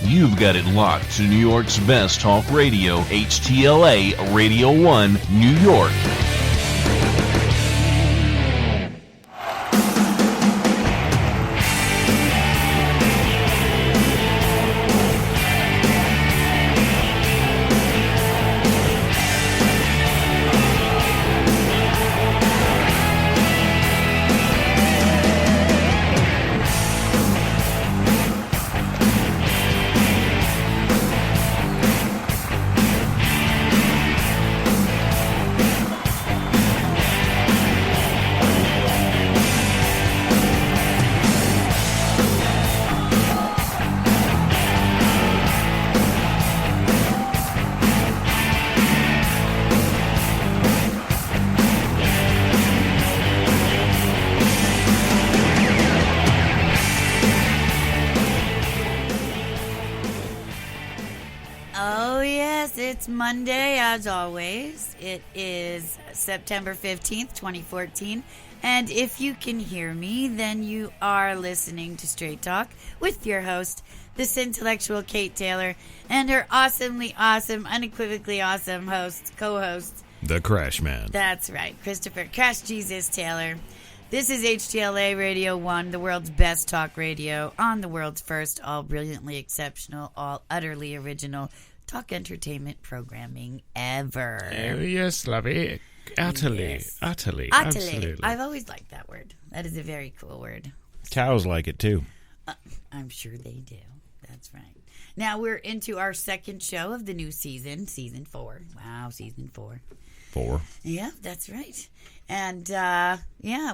You've got it locked to New York's best talk radio, HTLA Radio 1, New York. Monday, as always. It is September 15th, 2014. And if you can hear me, then you are listening to Straight Talk with your host, this intellectual Kate Taylor, and her awesomely awesome, unequivocally awesome host, co-host, the Crash Man. That's right, Christopher Crash Jesus Taylor. This is HTLA Radio 1, the world's best talk radio, on the world's first, all brilliantly exceptional, all utterly original talk entertainment programming ever. Yes, lovey. Utterly. Absolutely. I've always liked that word. That is a very cool word. Cows like it too. I'm sure they do. That's right. Now we're into our second show of the new season, season 4. Wow, season 4. 4. Yeah, that's right. And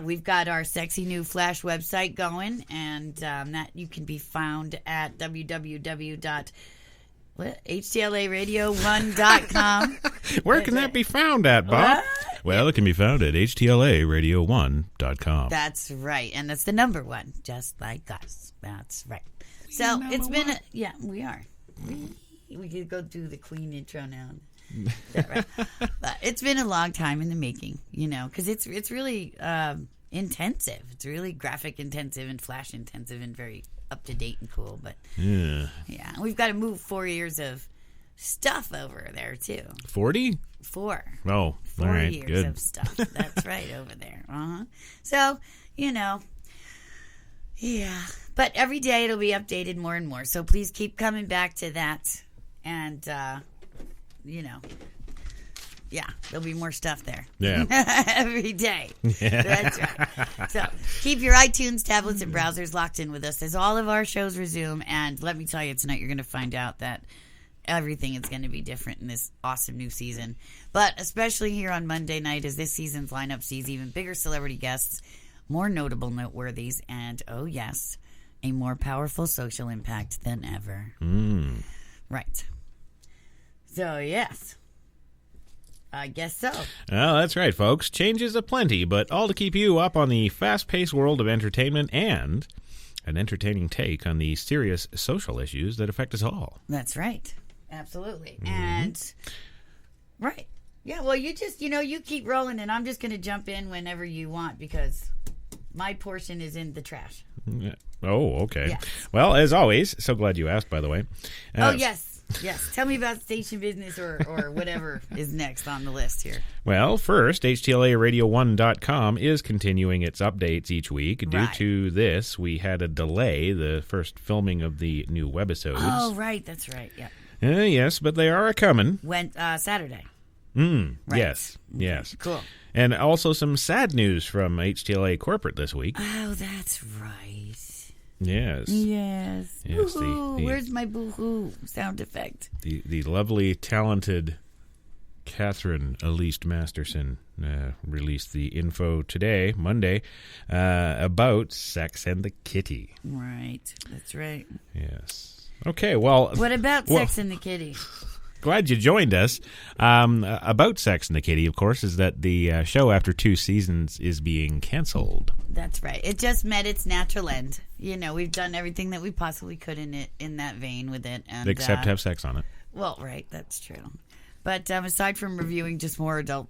we've got our sexy new Flash website going, and that you can be found at HTLAradio1.com. Where can that be found at, Bob? What? Well, it can be found at HTLAradio1.com. That's right. And that's the number 1, just like us. That's right. So it's been we are. We could go do the Queen intro now. Is that right? But it's been a long time in the making, because it's really intensive. It's really graphic intensive and flash intensive and very up to date and cool, but yeah, we've got to move 4 years of stuff over there too. 40? 4. Oh, all right, years good. Of stuff. That's right over there. So but every day it'll be updated more and more. So please keep coming back to that, and there'll be more stuff there. Yeah. Every day. Yeah. That's right. So keep your iTunes, tablets, and browsers locked in with us as all of our shows resume. And let me tell you, tonight you're going to find out that everything is going to be different in this awesome new season. But especially here on Monday night, as this season's lineup sees even bigger celebrity guests, more notable noteworthies, and, oh yes, a more powerful social impact than ever. Right. So, yes. I guess so. Well, that's right, folks. Changes aplenty, but all to keep you up on the fast-paced world of entertainment and an entertaining take on the serious social issues that affect us all. That's right. Absolutely. Mm-hmm. And, right. Yeah, well, you just, you keep rolling, and I'm just going to jump in whenever you want, because my portion is in the trash. Oh, okay. Yes. Well, as always, so glad you asked, by the way. Yes. Yes, tell me about station business or whatever is next on the list here. Well, first, HTLAradio1.com is continuing its updates each week. Due to this, we had a delay, the first filming of the new webisodes. Oh, right, that's right, yeah. Yes, but they are a-coming. Saturday. Right. Yes. Cool. And also some sad news from HTLA Corporate this week. Oh, that's right. Yes. Boo-hoo. Where's my boo-hoo sound effect? The lovely, talented Catherine Elise Masterson released the info today, Monday, about Sex and the Kitty. Right. That's right. Yes. Okay, well... What about Sex and the Kitty? Glad you joined us. About Sex and the Kitty, of course, is that the show after 2 seasons is being canceled. That's right. It just met its natural end. We've done everything that we possibly could in that vein with it. And, except have sex on it. Well, right. That's true. But aside from reviewing just more adult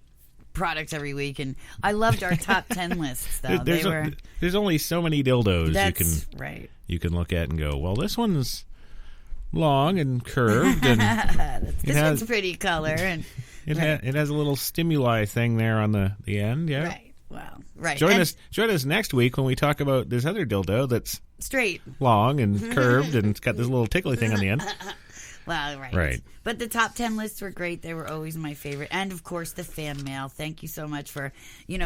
products every week, and I loved our top 10 lists, though. There's only so many dildos that's right. You can look at and go, well, this one's long and curved, and This one's pretty color, and it has a little stimuli thing there on the end. Yeah. right. Well, right. Join us next week when we talk about this other dildo that's straight, long and curved, and it's got this little tickly thing on the end. Well, right. Right. But the top 10 lists were great. They were always my favorite. And, of course, the fan mail. Thank you so much for,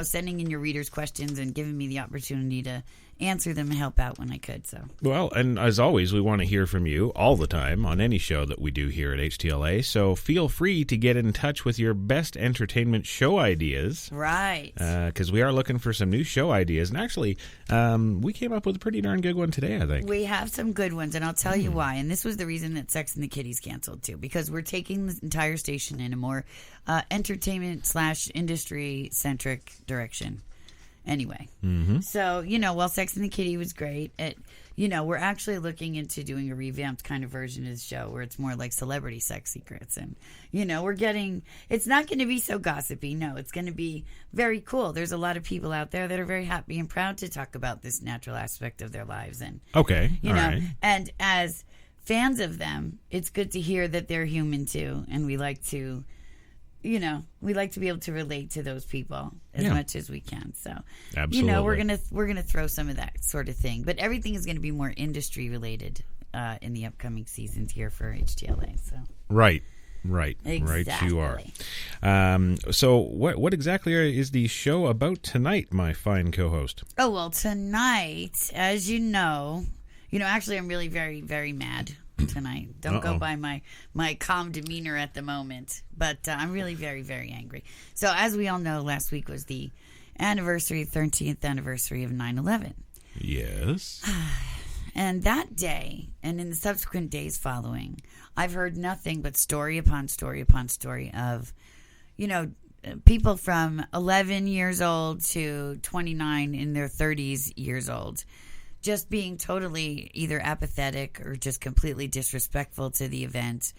sending in your readers' questions and giving me the opportunity to answer them and help out when I could. So, well, and as always, we want to hear from you all the time on any show that we do here at HTLA. So feel free to get in touch with your best entertainment show ideas. Right. Because we are looking for some new show ideas. And actually, we came up with a pretty darn good one today, I think. We have some good ones, and I'll tell you why. And this was the reason that Sex and the Kitties canceled, too, because we're taking the entire station in a more entertainment/industry-centric direction. Anyway, so, while Sex and the Kitty was great, we're actually looking into doing a revamped kind of version of the show where it's more like celebrity sex secrets. And, it's not going to be so gossipy. No, it's going to be very cool. There's a lot of people out there that are very happy and proud to talk about this natural aspect of their lives. And, okay, all right. And as fans of them, it's good to hear that they're human too. And we like to... we like to be able to relate to those people as much as we can. So, absolutely. we're gonna throw some of that sort of thing, but everything is going to be more industry related in the upcoming seasons here for HTLA. So, right, exactly. Right. You are. So, what exactly is the show about tonight, my fine co-host? Oh well, tonight, as you know, actually, I'm really very, very mad tonight. Don't go by my calm demeanor at the moment, but I'm really very, very angry. So as we all know, last week was the 13th anniversary of 9/11. Yes. And that day, and in the subsequent days following, I've heard nothing but story upon story upon story of, people from 11 years old to 29 in their 30s years old, just being totally either apathetic or just completely disrespectful to the event,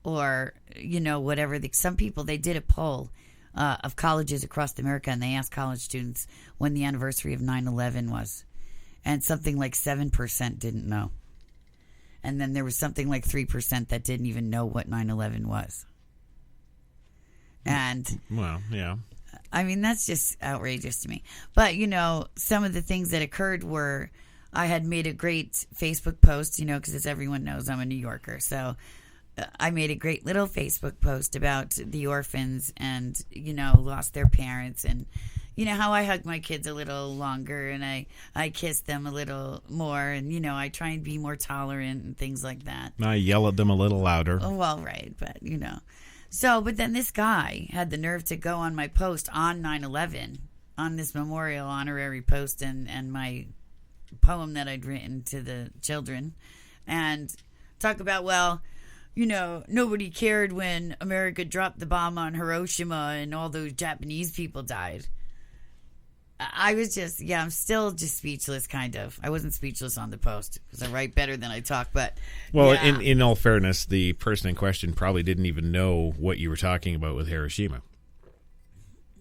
or, whatever. Some people, they did a poll of colleges across America, and they asked college students when the anniversary of 9/11 was. And something like 7% didn't know. And then there was something like 3% that didn't even know what 9/11 was. And... well, yeah. I mean, that's just outrageous to me. But, some of the things that occurred were... I had made a great Facebook post, because as everyone knows, I'm a New Yorker. So I made a great little Facebook post about the orphans and, lost their parents. And, how I hug my kids a little longer and I kiss them a little more. And, I try and be more tolerant and things like that. I yell at them a little louder. Oh, well, right. But, So, but then this guy had the nerve to go on my post on 9/11, on this memorial honorary post and my poem that I'd written to the children, and talk about, nobody cared when America dropped the bomb on Hiroshima and all those Japanese people died. I was just, I'm still just speechless, kind of. I wasn't speechless on the post because I write better than I talk, but... Well, in all fairness, the person in question probably didn't even know what you were talking about with Hiroshima.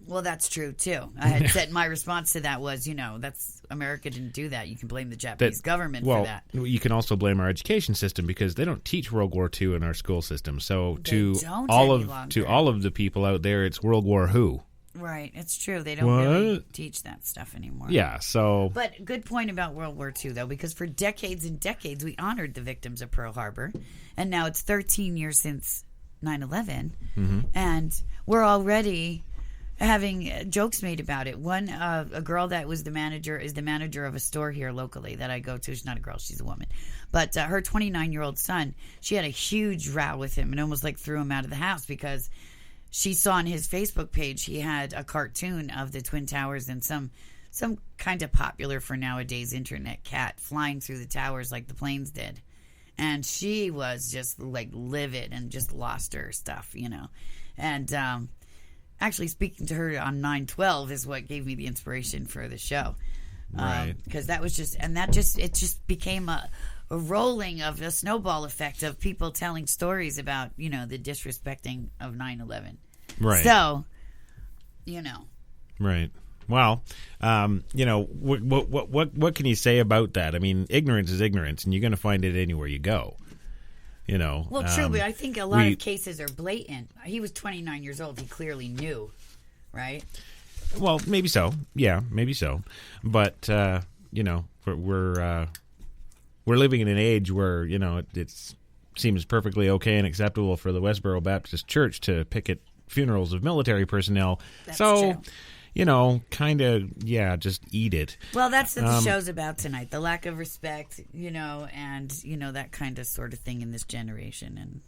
Well, that's true, too. I had said my response to that was, that's America didn't do that. You can blame the Japanese government for that. Well, you can also blame our education system because they don't teach World War II in our school system. So to all of the people out there, it's World War Who. Right, it's true. They don't really teach that stuff anymore. Yeah, so... But good point about World War II, though, because for decades and decades, we honored the victims of Pearl Harbor, and now it's 13 years since 9/11, and we're already... having jokes made about it. One, a girl that was the manager of a store here locally that I go to. She's not a girl, she's a woman. But her 29-year-old son, she had a huge row with him and almost threw him out of the house because she saw on his Facebook page he had a cartoon of the Twin Towers and some kind of popular for nowadays internet cat flying through the towers like the planes did. And she was just livid and just lost her stuff, And, actually, speaking to her on 9/12 is what gave me the inspiration for the show, right? Because that was it became a rolling of a snowball effect of people telling stories about the disrespecting of 9/11. Right. So, Right. Well, what can you say about that? I mean, ignorance is ignorance, and you're going to find it anywhere you go. you know. Well, true, but I think a lot of cases are blatant. He was 29 years old. He clearly knew, right? Well, maybe so. Yeah, maybe so. But you know, we're living in an age where, you know, it seems perfectly okay and acceptable for the Westboro Baptist Church to picket funerals of military personnel. That's so, true. You know, kind of, yeah, just eat it. Well, that's what the show's about tonight. The lack of respect, you know, and, you know, that kind of sort of thing in this generation. And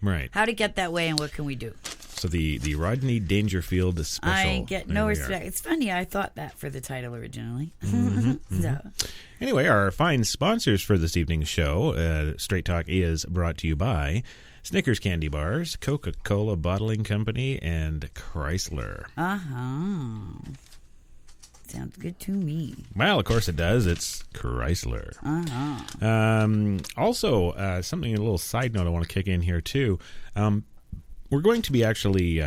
right. How to get that way and what can we do? So the Rodney Dangerfield is special. I get no respect. It's funny. I thought that for the title originally. So. Anyway, our fine sponsors for this evening's show, Straight Talk, is brought to you by Snickers Candy Bars, Coca-Cola Bottling Company, and Chrysler. Uh-huh. Sounds good to me. Well, of course it does. It's Chrysler. Uh-huh. Also, something, a little side note I want to kick in here, too. We're going to be actually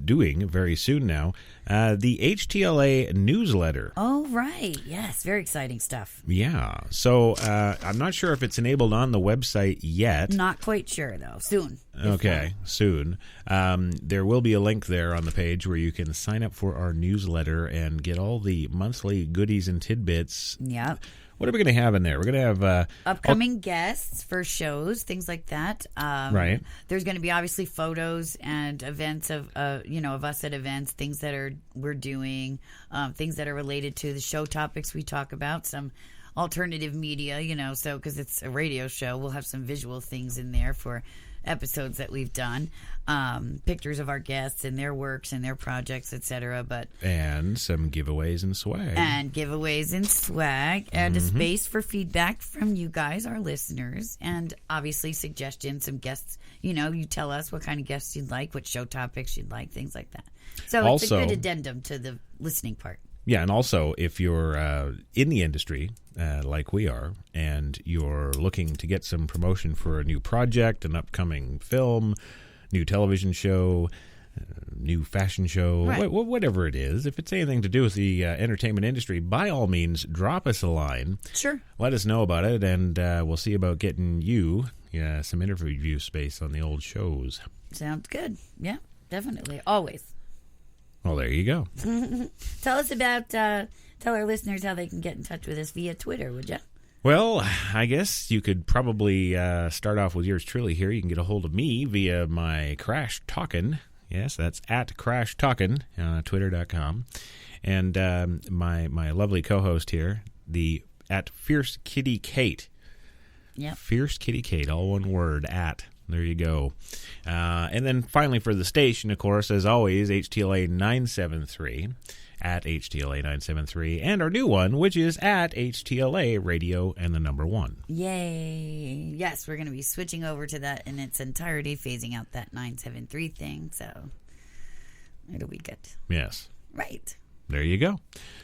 doing very soon now the HTLA newsletter. Oh, right. Yes, very exciting stuff. Yeah. So I'm not sure if it's enabled on the website yet. Not quite sure, though. Soon. Okay, soon. There will be a link there on the page where you can sign up for our newsletter and get all the monthly goodies and tidbits. Yep. What are we going to have in there? We're going to have upcoming guests for shows, things like that. Right. There's going to be obviously photos and events of of us at events, things that we're doing, things that are related to the show topics we talk about, some alternative media, so because it's a radio show, we'll have some visual things in there for episodes that we've done, pictures of our guests and their works and their projects, etc. And some giveaways and swag. And a space for feedback from you guys, our listeners, and obviously suggestions, some guests. You tell us what kind of guests you'd like, what show topics you'd like, things like that. So it's a good addendum to the listening part. Yeah, and also if you're in the industry like we are, and you're looking to get some promotion for a new project, an upcoming film, new television show, new fashion show, right, whatever it is, if it's anything to do with the entertainment industry, by all means, drop us a line. Sure. Let us know about it, and we'll see about getting you some interview space on the old shows. Sounds good. Yeah, definitely. Always. Well, there you go. Tell us about, tell our listeners how they can get in touch with us via Twitter, would you? Well, I guess you could probably start off with yours truly here. You can get a hold of me via my Crash Talkin'. Yes, that's at Crash Talkin', Twitter.com. And my lovely co-host here, at Fierce Kitty Kate. Yeah. Fierce Kitty Kate, all one word, at. There you go. And then finally for the station, of course, as always, HTLA 973, at HTLA 973, and our new one, which is at HTLA Radio and the number 1. Yay. Yes, we're going to be switching over to that in its entirety, phasing out that 973 thing, so it'll be good. Yes. Right. There you go.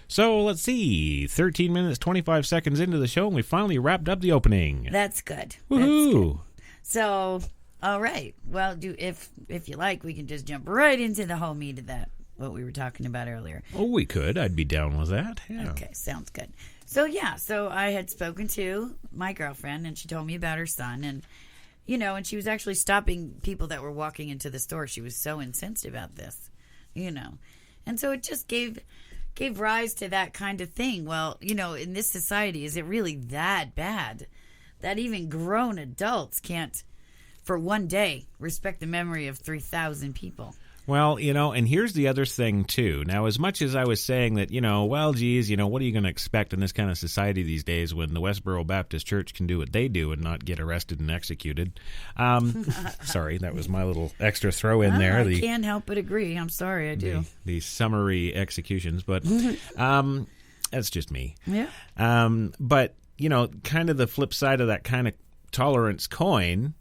So let's see, 13 minutes, 25 seconds into the show, and we finally wrapped up the opening. That's good. Woohoo! That's good. So, all right. Well, if you like, we can just jump right into the whole meat of that, what we were talking about earlier. Oh, we could. I'd be down with that. Yeah. Okay, sounds good. So, so I had spoken to my girlfriend, and she told me about her son, and, and she was actually stopping people that were walking into the store. She was so incensed about this, And so it just gave rise to that kind of thing. Well, in this society, is it really that bad that even grown adults can't, for one day, respect the memory of 3,000 people? Well, and here's the other thing, too. Now, as much as I was saying that, well, geez, what are you going to expect in this kind of society these days when the Westboro Baptist Church can do what they do and not get arrested and executed? Sorry, that was my little extra throw in there. I can't help but agree. I'm sorry, I do. The summary executions, but that's just me. Yeah. But, kind of the flip side of that kind of tolerance coin,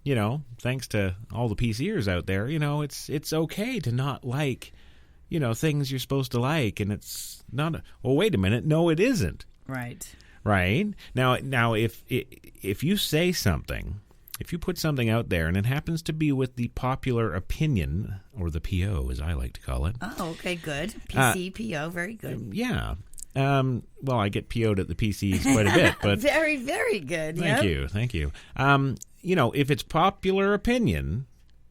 thanks to all the PCers out there, it's okay to not like, things you're supposed to like, and it's not well, wait a minute, no, it isn't. Right? Now, if you say something, if you put something out there and it happens to be with the popular opinion, or the PO, as I like to call it. Oh, okay, good. PC, PO, very good. Yeah. Well, I get PO'd at the PCs quite a bit, but very, very good. Thank you. if it's popular opinion,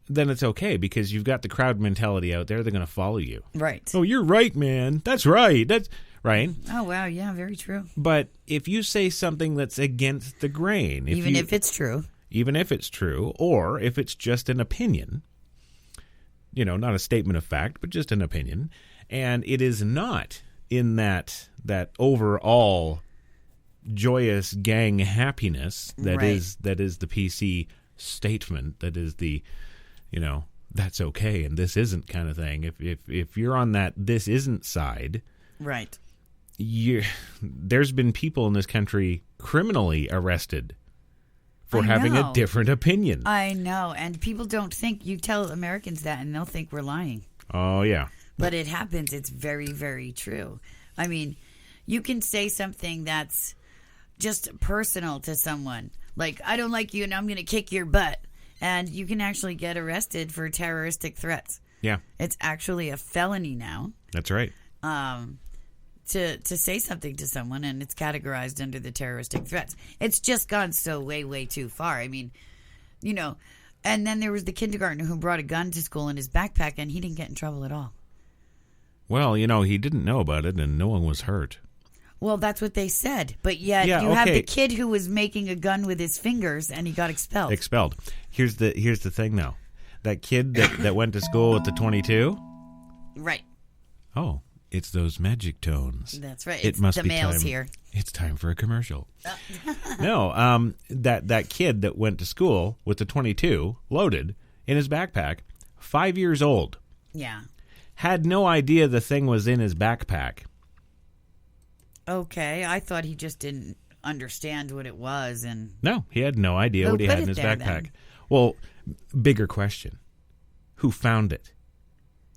then it's okay because you've got the crowd mentality out there. They're going to follow you. Right. Oh, you're right, man. That's right. That's right. Oh, wow. Yeah, very true. But if you say something that's against the grain, if it's true, or if it's just an opinion, not a statement of fact, but just an opinion, and it is not in that overall joyous gang happiness that is the PC statement, that is the that's okay and this isn't kind of thing. If you're on that this isn't side, right, there's been people in this country criminally arrested for having a different opinion. I know, and people don't think, you tell Americans that and they'll think we're lying. Oh yeah, but it happens. It's very, very true. I mean, you can say something that's just personal to someone, like, I don't like you and I'm going to kick your butt. And you can actually get arrested for terroristic threats. Yeah. It's actually a felony now. That's right. To say something to someone, and it's categorized under the terroristic threats. It's just gone so way, way too far. I mean, and then there was the kindergartner who brought a gun to school in his backpack, and he didn't get in trouble at all. Well, he didn't know about it, and no one was hurt. Well, that's what they said. But yet have the kid who was making a gun with his fingers, and he got expelled. Here's the thing, though. That kid that went to school with the 22? Right. Oh, it's those magic tones. That's right. It must the be mail's time. Here. It's time for a commercial. No, that kid that went to school with the 22 loaded in his backpack, 5 years old. Yeah. Had no idea the thing was in his backpack. Okay, I thought he just didn't understand what it was, and no, he had no idea what he had in his backpack. Then? Well, bigger question: who found it?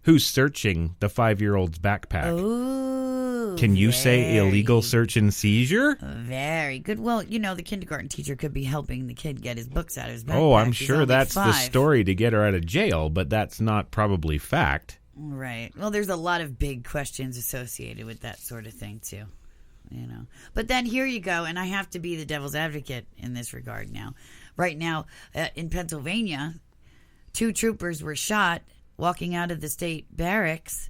Who's searching the 5-year-old's backpack? Oh, can you say illegal search and seizure? Very good. Well, the kindergarten teacher could be helping the kid get his books out of his backpack. Oh, I'm sure that's 5. The story to get her out of jail, but that's not probably fact. Right. Well, there's a lot of big questions associated with that sort of thing too. But then here you go, and I have to be the devil's advocate in this regard now. Right now, in Pennsylvania, 2 troopers were shot walking out of the state barracks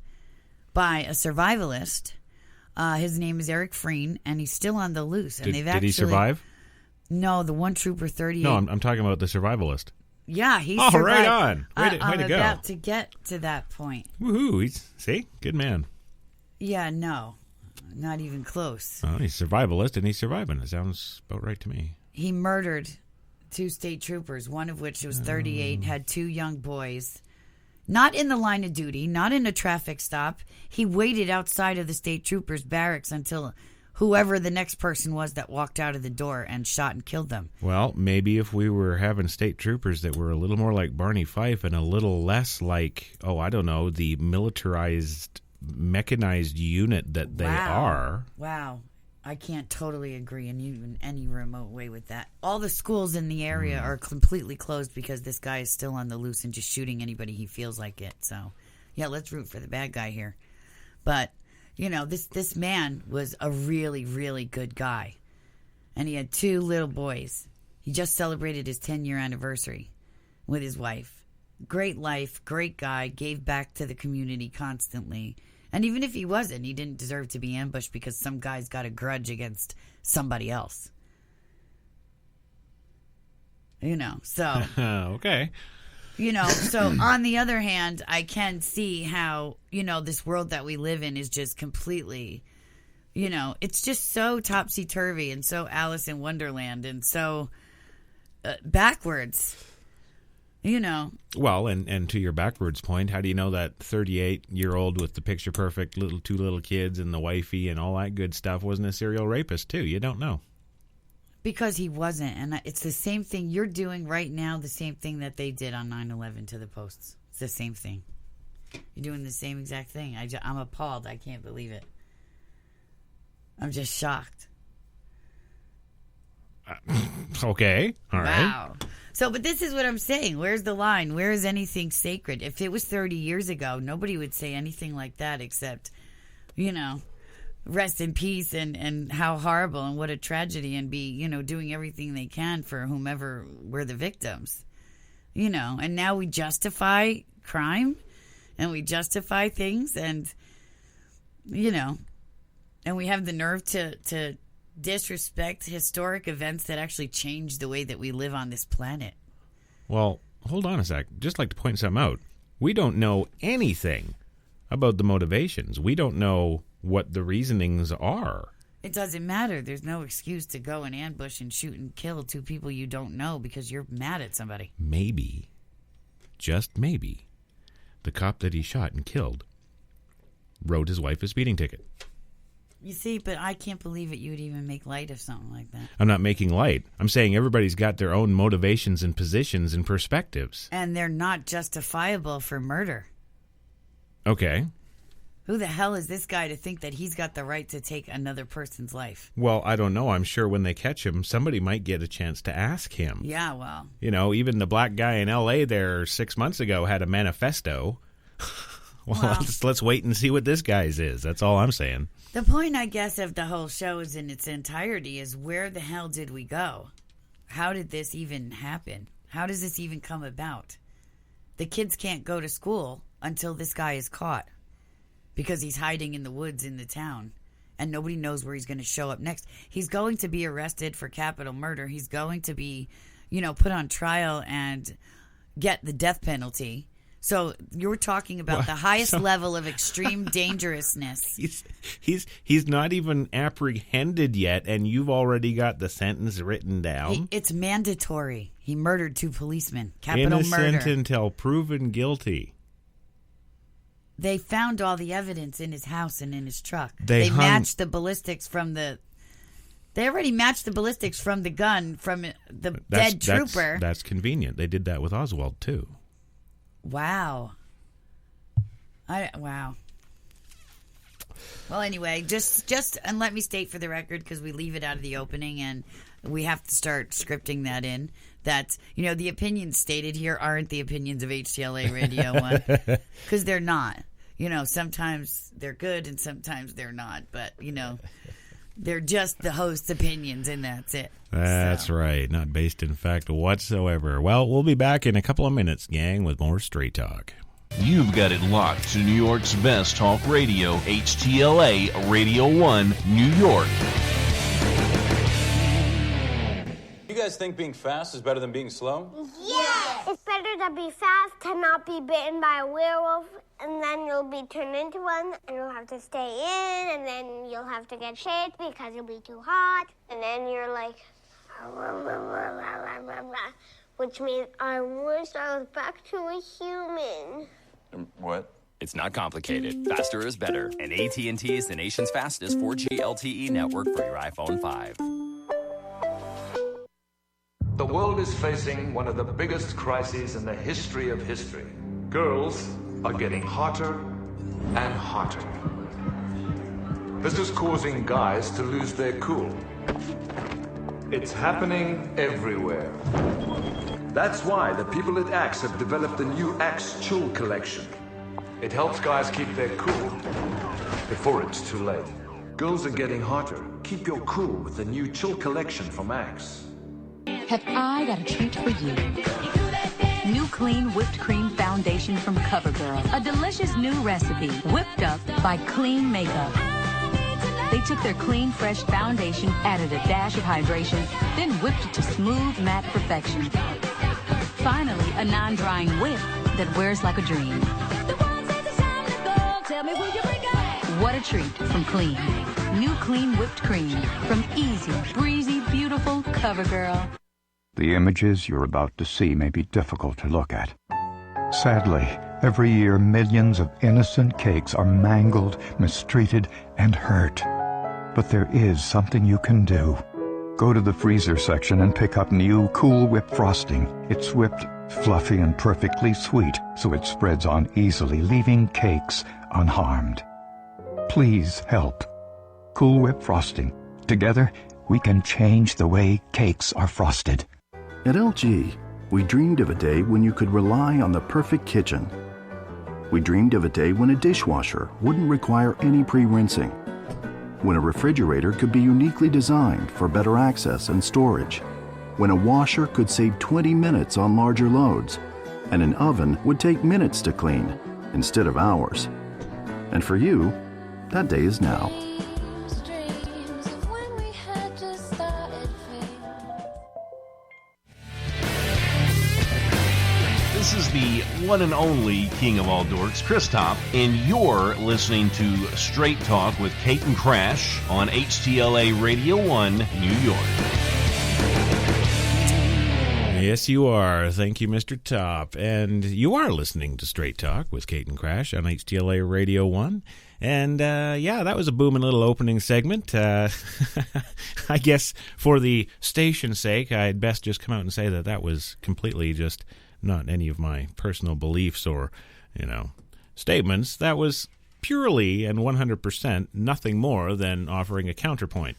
by a survivalist. His name is Eric Freign, and he's still on the loose. And did he survive? No, the one trooper, 38. No, I'm talking about the survivalist. Yeah, he survived. Right on. Way to I'm go. about to get to that point. Woohoo. See? Good man. Yeah, no. Not even close. Oh, he's a survivalist, and he's surviving. It sounds about right to me. He murdered 2 state troopers, one of which was 38, had 2 young boys. Not in the line of duty, not in a traffic stop. He waited outside of the state troopers' barracks until whoever the next person was that walked out of the door and shot and killed them. Well, maybe if we were having state troopers that were a little more like Barney Fife and a little less like, the militarized mechanized unit that they are. Wow. I can't totally agree in any remote way with that. All the schools in the area are completely closed because this guy is still on the loose and just shooting anybody he feels like it. So, yeah, let's root for the bad guy here. But, this man was a really, really good guy. And he had 2 little boys. He just celebrated his 10-year anniversary with his wife. Great life, great guy, gave back to the community constantly. And even if he wasn't, he didn't deserve to be ambushed because some guy's got a grudge against somebody else. So. Okay. So on the other hand, I can see how, this world that we live in is just completely, it's just so topsy-turvy and so Alice in Wonderland and so backwards. Well, and to your backwards point, how do you know that 38-year-old with the picture-perfect 2 little kids and the wifey and all that good stuff wasn't a serial rapist, too? You don't know. Because he wasn't. And it's the same thing you're doing right now, the same thing that they did on 9/11 to the posts. It's the same thing. You're doing the same exact thing. I'm appalled. I can't believe it. I'm just shocked. Okay. All right. Wow. So, but this is what I'm saying. Where's the line? Where is anything sacred? If it was 30 years ago, nobody would say anything like that except, rest in peace and how horrible and what a tragedy, and be, doing everything they can for whomever were the victims, and now we justify crime and we justify things, and, and we have the nerve to disrespect historic events that actually change the way that we live on this planet. Well, hold on a sec. Just like to point something out. We don't know anything about the motivations. We don't know what the reasonings are. It doesn't matter. There's no excuse to go and ambush and shoot and kill 2 people you don't know because you're mad at somebody. Maybe, just maybe, the cop that he shot and killed wrote his wife a speeding ticket. You see, but I can't believe it. You would even make light of something like that. I'm not making light. I'm saying everybody's got their own motivations and positions and perspectives. And they're not justifiable for murder. Okay. Who the hell is this guy to think that he's got the right to take another person's life? Well, I don't know. I'm sure when they catch him, somebody might get a chance to ask him. Yeah, well. Even the black guy in L.A. there 6 months ago had a manifesto. Well, let's wait and see what this guy's is. That's all I'm saying. The point, I guess, of the whole show is in its entirety is where the hell did we go? How did this even happen? How does this even come about? The kids can't go to school until this guy is caught because he's hiding in the woods in the town, and nobody knows where he's going to show up next. He's going to be arrested for capital murder. He's going to be, put on trial and get the death penalty. So you're talking about the highest level of extreme dangerousness. He's not even apprehended yet, and you've already got the sentence written down. It's mandatory. He murdered 2 policemen. Capital murder. Innocent until proven guilty. They found all the evidence in his house and in his truck. They matched the ballistics from the... They already matched the ballistics from the gun from the dead trooper. That's convenient. They did that with Oswald, too. Wow. Wow. Well, anyway, just and let me state for the record, because we leave it out of the opening and we have to start scripting that in, that, the opinions stated here aren't the opinions of HTLA Radio 1, because they're not. Sometimes they're good and sometimes they're not, but, they're just the host's opinions, and that's it. That's right. Not based in fact whatsoever. Well, we'll be back in a couple of minutes, gang, with more Straight Talk. You've got it locked to New York's best talk radio, HTLA Radio 1, New York. You guys think being fast is better than being slow? Yes! It's better to be fast, to not be bitten by a werewolf, and then you'll be turned into one, and you'll have to stay in, and then you'll have to get shade because you'll be too hot, and then you're like, which means I wish I was back to a human. What? It's not complicated. Faster is better, and AT&T is the nation's fastest 4G LTE network for your iPhone 5. The world is facing one of the biggest crises in the history of history. Girls are getting hotter and hotter. This is causing guys to lose their cool. It's happening everywhere. That's why the people at Axe have developed the new Axe Chill collection. It helps guys keep their cool before it's too late. Girls are getting hotter. Keep your cool with the new Chill collection from Axe. Have I got a treat for you? New clean whipped cream foundation from CoverGirl. A delicious new recipe whipped up by Clean Makeup. They took their clean, fresh foundation, added a dash of hydration, then whipped it to smooth, matte perfection. Finally, a non-drying whip that wears like a dream. What a treat from Clean. New clean whipped cream from easy, breezy, beautiful CoverGirl. The images you're about to see may be difficult to look at. Sadly, every year millions of innocent cakes are mangled, mistreated, and hurt. But there is something you can do. Go to the freezer section and pick up new Cool Whip frosting. It's whipped, fluffy, and perfectly sweet, so it spreads on easily, leaving cakes unharmed. Please help. Cool Whip frosting. Together, we can change the way cakes are frosted. At LG, we dreamed of a day when you could rely on the perfect kitchen. We dreamed of a day when a dishwasher wouldn't require any pre-rinsing. when a refrigerator could be uniquely designed for better access and storage, when a washer could save 20 minutes on larger loads, and an oven would take minutes to clean instead of hours. And for you, that day is now. This is the one and only King of All Dorks, Chris Top, and you're listening to Straight Talk with Kate and Crash on HTLA Radio 1, New York. Yes, you are. Thank you, Mr. Top. And you are listening to Straight Talk with Kate and Crash on HTLA Radio 1. And, yeah, that was a booming little opening segment. I guess for the station's sake, I'd best just come out and say that was completely just not any of my personal beliefs or, statements. That was purely and 100% nothing more than offering a counterpoint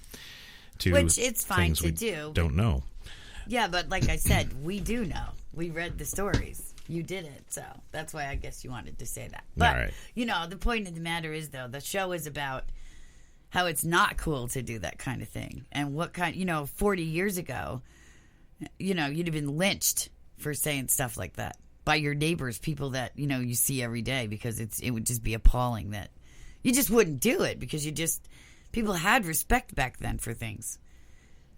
to which it's fine things to we do. don't know. Yeah, but like I said, we do know. We read the stories. You did it, so that's why I guess you wanted to say that. But, all right. The point of the matter is, though, the show is about how it's not cool to do that kind of thing. And what 40 years ago, you'd have been lynched for saying stuff like that by your neighbors, people that, you see every day, because it would just be appalling that you just wouldn't do it because people had respect back then for things.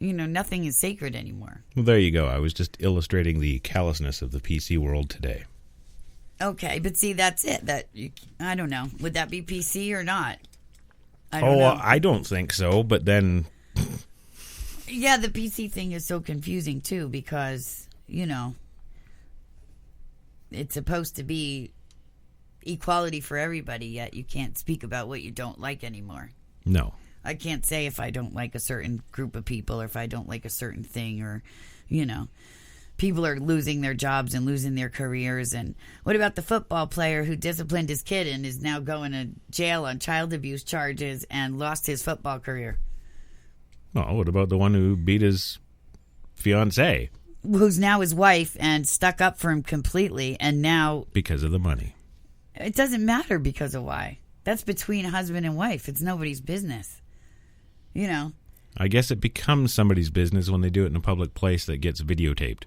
Nothing is sacred anymore. Well, there you go. I was just illustrating the callousness of the PC world today. Okay, but see, that's it. I don't know. Would that be PC or not? I don't know. I don't think so, but then... Yeah, the PC thing is so confusing, too, because, it's supposed to be equality for everybody, yet you can't speak about what you don't like anymore. No. I can't say if I don't like a certain group of people or if I don't like a certain thing or, people are losing their jobs and losing their careers. And what about the football player who disciplined his kid and is now going to jail on child abuse charges and lost his football career? Well, what about the one who beat his fiancée? Who's now his wife and stuck up for him completely, and now... Because of the money. It doesn't matter because of why. That's between husband and wife. It's nobody's business. I guess it becomes somebody's business when they do it in a public place that gets videotaped.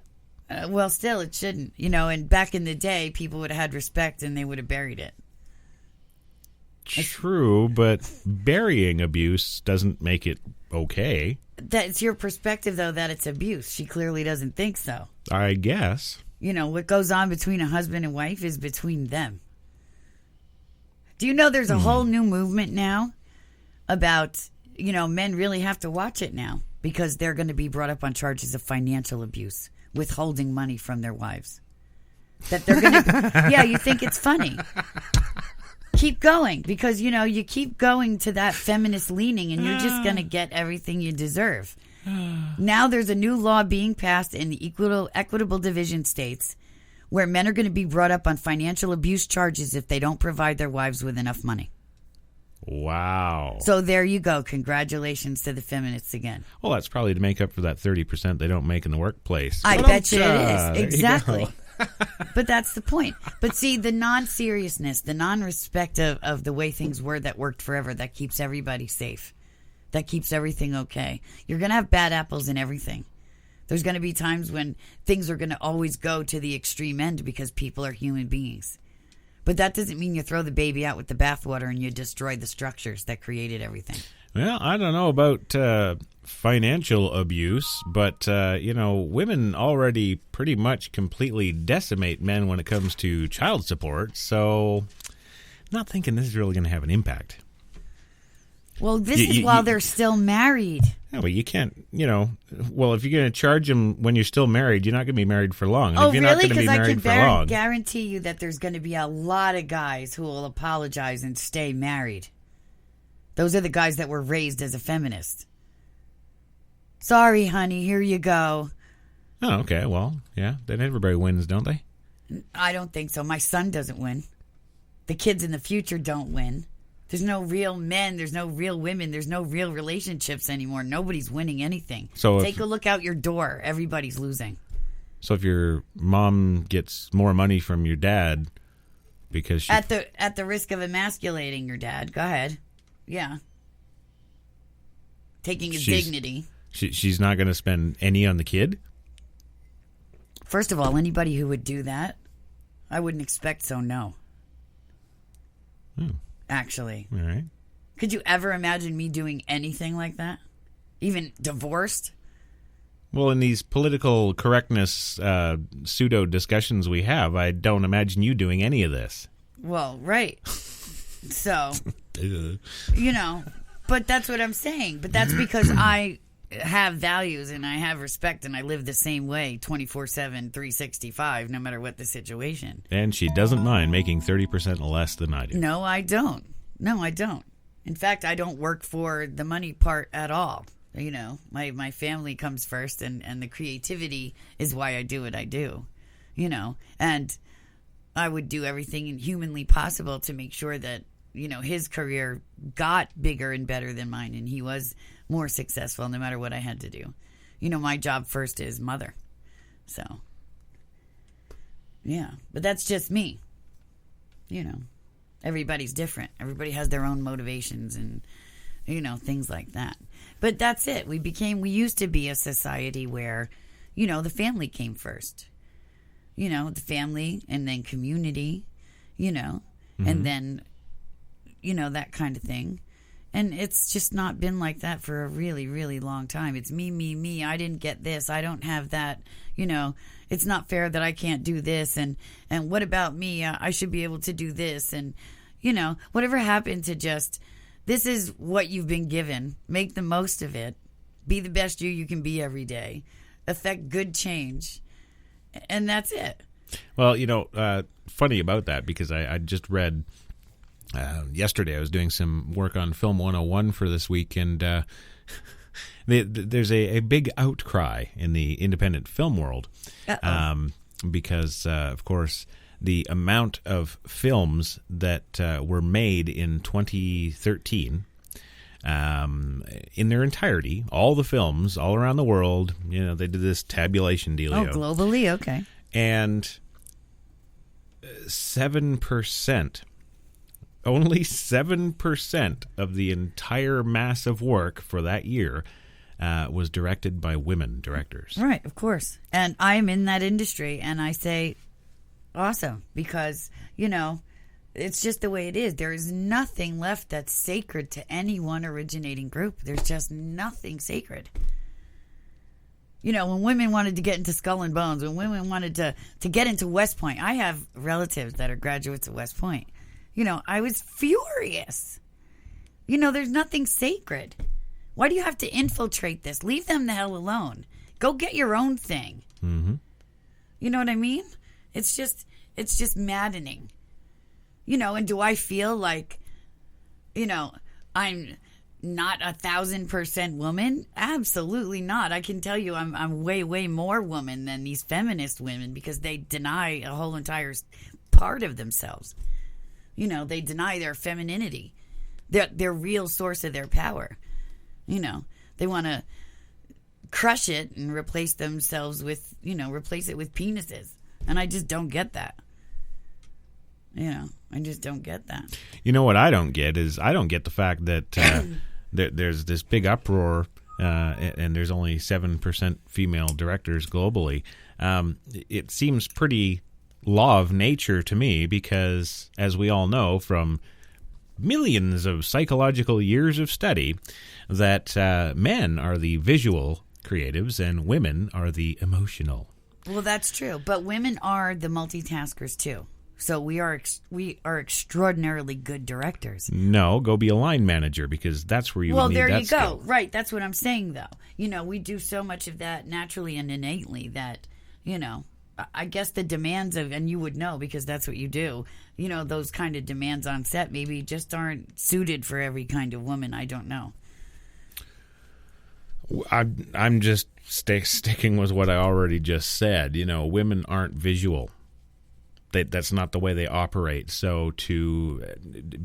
Well, still, it shouldn't. And back in the day, people would have had respect and they would have buried it. True, but burying abuse doesn't make it okay. That's your perspective, though, that it's abuse. She clearly doesn't think so. I guess. What goes on between a husband and wife is between them. Do you know there's a whole new movement now about... men really have to watch it now because they're going to be brought up on charges of financial abuse, withholding money from their wives. That they're going to... Yeah, you think it's funny. Keep going because, you keep going to that feminist leaning and you're just going to get everything you deserve. Now there's a new law being passed in the equitable division states where men are going to be brought up on financial abuse charges if they don't provide their wives with enough money. Wow. So there you go. Congratulations to the feminists again. Well, that's probably to make up for that 30% they don't make in the workplace. I bet you it is. Exactly. But that's the point. But see, the non-seriousness, the non-respect of the way things were that worked forever, that keeps everybody safe. That keeps everything okay. You're going to have bad apples in everything. There's going to be times when things are going to always go to the extreme end because people are human beings. But that doesn't mean you throw the baby out with the bathwater and you destroy the structures that created everything. Well, I don't know about financial abuse, but, women already pretty much completely decimate men when it comes to child support, so not thinking this is really going to have an impact. Well, this is while they're still married. Yeah, well, you can't, well, if you're going to charge them when you're still married, you're not going to be married for long. And if you're really? Because I can guarantee you that there's going to be a lot of guys who will apologize and stay married. Those are the guys that were raised as a feminist. Sorry, honey, here you go. Oh, okay, well, yeah, then everybody wins, don't they? I don't think so. My son doesn't win. The kids in the future don't win. There's no real men. There's no real women. There's no real relationships anymore. Nobody's winning anything. So take a look out your door. Everybody's losing. So if your mom gets more money from your dad because she... At the risk of emasculating your dad. Go ahead. Yeah. taking his dignity. She's not going to spend any on the kid? First of all, anybody who would do that, I wouldn't expect so, no. Actually. All right. Could you ever imagine me doing anything like that? Even divorced? Well, in these political correctness pseudo discussions we have, I don't imagine you doing any of this. Well, right. So, but that's what I'm saying. But that's because I have values and I have respect and I live the same way 24/7, 365, no matter what the situation. And she doesn't mind making 30% less than I do. No, I don't. In fact, I don't work for the money part at all. My family comes first and the creativity is why I do what I do, and I would do everything humanly possible to make sure that, his career got bigger and better than mine and he was more successful no matter what I had to do. My job first is mother. So, yeah, but that's just me. Everybody's different. Everybody has their own motivations and, things like that. But that's it. We used to be a society where, the family came first. The family and then community, and then, that kind of thing. And it's just not been like that for a really, really long time. It's me. I didn't get this. I don't have that. It's not fair that I can't do this. And what about me? I should be able to do this. And, whatever happened to just, this is what you've been given. Make the most of it. Be the best you can be every day. Affect good change. And that's it. Well, funny about that, because I just read yesterday, I was doing some work on Film 101 for this week, and there's a big outcry in the independent film world because, of course, the amount of films that were made in 2013 in their entirety, all the films all around the world, they did this tabulation dealio. Oh, globally? Okay. And 7%, only 7% of the entire mass of work for that year was directed by women directors. Right, of course. And I'm in that industry, and I say, awesome, because, it's just the way it is. There is nothing left that's sacred to any one originating group. There's just nothing sacred. When women wanted to get into Skull and Bones, when women wanted to get into West Point, I have relatives that are graduates of West Point. I was furious. There's nothing sacred. Why do you have to infiltrate this? Leave them the hell alone. Go get your own thing. Mm-hmm. You know what I mean? It's just maddening. And do I feel like, I'm not 1,000% woman? Absolutely not. I can tell you I'm way, way more woman than these feminist women because they deny a whole entire part of themselves. They deny their femininity, their real source of their power. They want to crush it and replace themselves with, replace it with penises. And I just don't get that. I just don't get that. What I don't get is I don't get the fact that there's this big uproar and there's only 7% female directors globally. It seems pretty law of nature to me because, as we all know from millions of psychological years of study, that men are the visual creatives and women are the emotional. Well, that's true. But women are the multitaskers, too. So we are extraordinarily good directors. No, go be a line manager because that's where you need that skill. Well, there you go. Right. That's what I'm saying, though. We do so much of that naturally and innately that, I guess the demands of, and you would know because that's what you do, those kind of demands on set maybe just aren't suited for every kind of woman. I don't know. I'm just sticking with what I already just said. Women aren't visual. That's not the way they operate. So to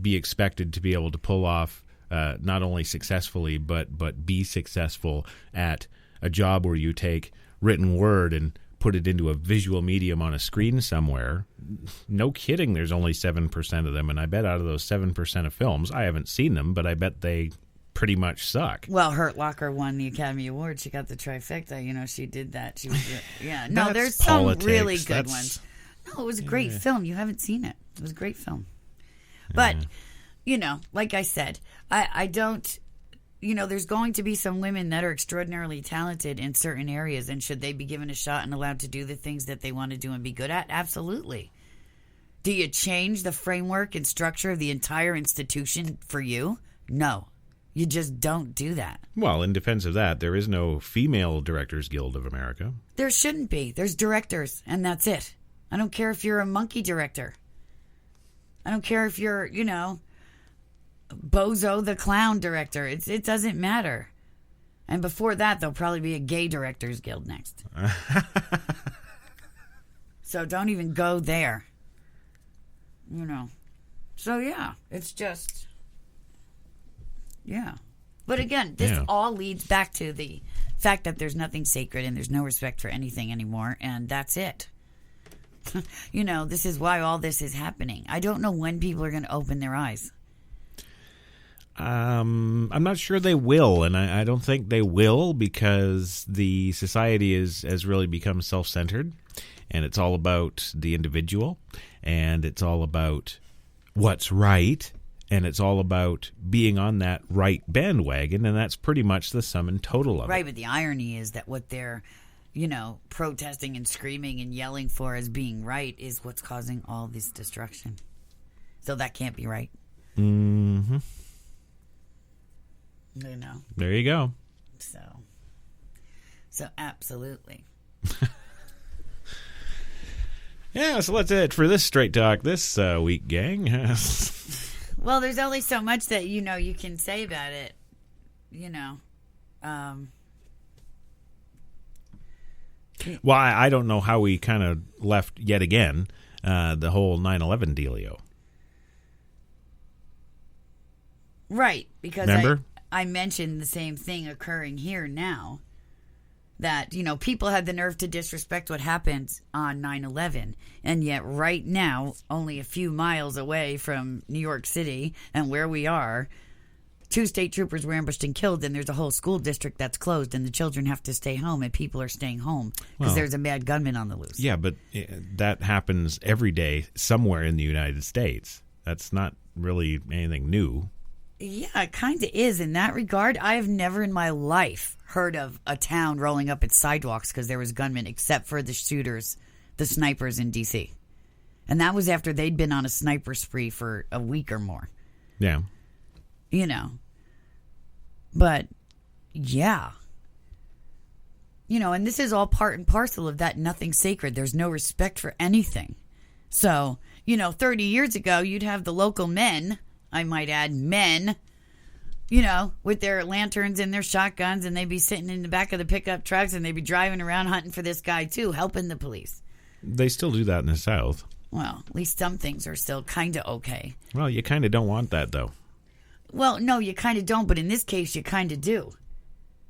be expected to be able to pull off not only successfully but be successful at a job where you take written word and put it into a visual medium on a screen somewhere, no kidding, there's only 7% of them. And I bet out of those 7% of films, I haven't seen them, but I bet they pretty much suck. Well, Hurt Locker won the Academy Award. She got the trifecta. You know, she did that. She was, yeah. No, there's politics. Some really good ones. No, it was a great film. You haven't seen it. It was a great film. But, you know, like I said, I don't, you know, there's going to be some women that are extraordinarily talented in certain areas, and should they be given a shot and allowed to do the things that they want to do and be good at? Absolutely. Do you change the framework and structure of the entire institution for you? No. You just don't do that. Well, in defense of that, there is no Female Directors Guild of America. There shouldn't be. There's directors, and that's it. I don't care if you're a monkey director. I don't care if you're, you know, Bozo the Clown director. It doesn't matter. And before that, there'll probably be a Gay Directors Guild next. So don't even go there. You know. So, yeah, it's just... Yeah. But again, this all leads back to the fact that there's nothing sacred and there's no respect for anything anymore, and that's it. You know, this is why all this is happening. I don't know when people are going to open their eyes. I'm not sure they will, and I don't think they will, because the society has really become self-centered, and it's all about the individual, and it's all about what's right. And it's all about being on that right bandwagon, and that's pretty much the sum and total of it. Right, but the irony is that what they're, you know, protesting and screaming and yelling for as being right is what's causing all this destruction. So that can't be right. Mm-hmm. You know. There you go. So absolutely. Yeah, so that's it for this Straight Talk this week, gang. Well, there's only so much that, you know, you can say about it, you know. Well, I don't know how we kind of left yet again the whole 9/11 dealio. Right, because remember? I mentioned the same thing occurring here now. That, you know, people had the nerve to disrespect what happened on 9/11. And yet right now, only a few miles away from New York City and where we are, 2 state troopers were ambushed and killed, and there's a whole school district that's closed, and the children have to stay home, and people are staying home because there's a bad gunman on the loose. Yeah, but that happens every day somewhere in the United States. That's not really anything new. Yeah, it kind of is in that regard. I have never in my life heard of a town rolling up its sidewalks because there was gunmen, except for the shooters, the snipers in D.C. And that was after they'd been on a sniper spree for a week or more. Yeah. You know. But, yeah. You know, and this is all part and parcel of that nothing sacred. There's no respect for anything. So, you know, 30 years ago, you'd have the local men... I might add, men, you know, with their lanterns and their shotguns, and they'd be sitting in the back of the pickup trucks, and they'd be driving around hunting for this guy, too, helping the police. They still do that in the South. Well, at least some things are still kind of okay. Well, you kind of don't want that, though. Well, no, you kind of don't, but in this case, you kind of do.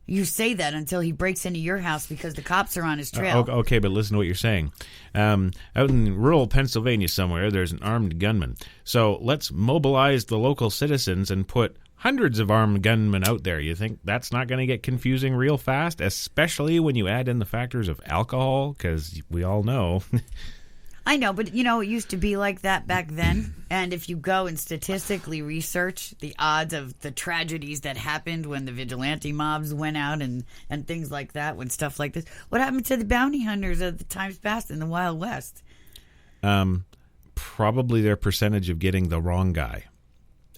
You say that until he breaks into your house because the cops are on his trail. Okay, but listen to what you're saying. Out in rural Pennsylvania somewhere, there's an armed gunman. So let's mobilize the local citizens and put hundreds of armed gunmen out there. You think that's not going to get confusing real fast, especially when you add in the factors of alcohol? Because we all know. I know, but, you know, it used to be like that back then. And if you go and statistically research the odds of the tragedies that happened when the vigilante mobs went out and things like that, when stuff like this, what happened to the bounty hunters of the times past in the Wild West? Probably their percentage of getting the wrong guy.